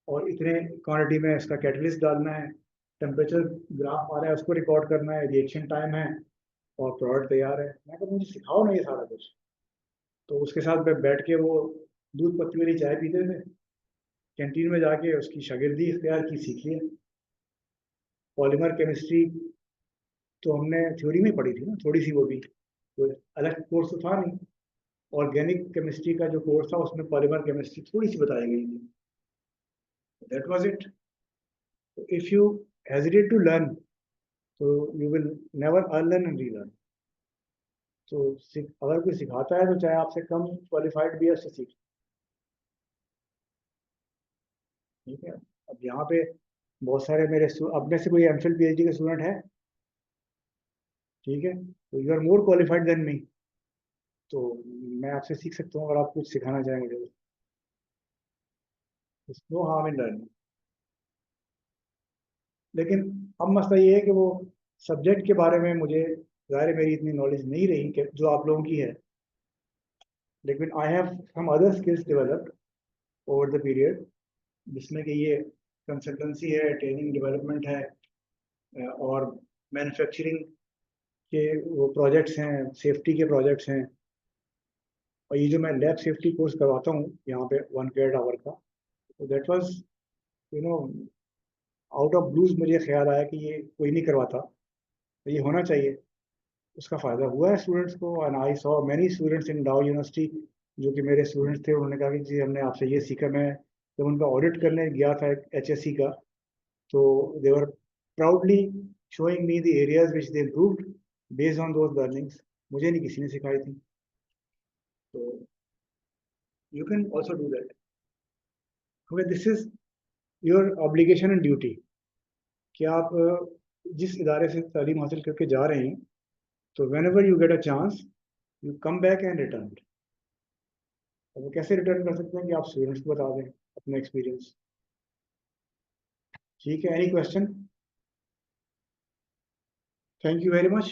और इतने क्वांटिटी में इसका कैटलिस्ट डालना है, टेम्परेचर ग्राफ आ रहा है उसको रिकॉर्ड करना है, रिएक्शन टाइम है, और प्रोडक्ट तैयार है। मैं कहा मुझे सिखाओ ना ये सारा कुछ। तो उसके साथ मैं बैठ के वो दूध पत्ती वाली चाय पीते थे, कैंटीन में जाके उसकी शागिर्दी इख्तियार की, सीखी है। पॉलीमर केमिस्ट्री तो हमने थ्योरी में पढ़ी थी ना थोड़ी सी, वो भी कोई अलग कोर्स तो था नहीं। ऑर्गेनिक केमिस्ट्री का जो कोर्स था उसमें पॉलीमर केमिस्ट्री थोड़ी सी बताई गई थी, that was it. If you hesitate to learn, तो you will never unlearn and relearn. तो अगर कोई सिखाता है तो चाहे आपसे कम क्वालिफाइड भी है, उससे सीख, ठीक है। अब यहाँ पे बहुत सारे मेरे अब में से कोई एमफिल पीएचडी के स्टूडेंट है, ठीक है, तो you are more qualified than me. तो मैं आपसे सीख सकता हूँ अगर आप कुछ सिखाना चाहें मुझे, नो हार्म इन लर्निंग। लेकिन अब मसला ये है कि वो सब्जेक्ट के बारे में मुझे ज़ाहिर है मेरी इतनी नॉलेज नहीं रही कि जो आप लोगों की है, लेकिन I have some other skills developed over the period, जिसमें कि ये कंसल्टेंसी है, ट्रेनिंग डेवलपमेंट है, और मैन्युफैक्चरिंग कि वो प्रोजेक्ट्स हैं, सेफ्टी के प्रोजेक्ट्स हैं, और ये जो मैं लैब सेफ्टी कोर्स करवाता हूँ यहाँ पे 1 क्रेडिट आवर का, तो that was you know out of blues मुझे ख्याल आया कि ये कोई नहीं करवाता, तो ये होना चाहिए। उसका फ़ायदा हुआ है स्टूडेंट्स को, and I saw many students in डाउ यूनिवर्सिटी जो कि मेरे स्टूडेंट्स थे, उन्होंने कहा कि जी हमने आपसे ये सीखा। मैं जब उनका ऑडिट करने गया था HSC का, तो they were proudly showing me the areas which they improved based on those learnings. मुझे नहीं किसी ने सिखाई थी, तो you can also do that. Okay, this is your obligation and duty कि आप जिस इदारे से तालीम हासिल करके जा रहे हैं, तो when ever you get a chance you come back and return. अब वो कैसे रिटर्न कर सकते हैं कि आप स्टूडेंट्स को बता दें अपना एक्सपीरियंस। ठीक है, any question? Thank you very much.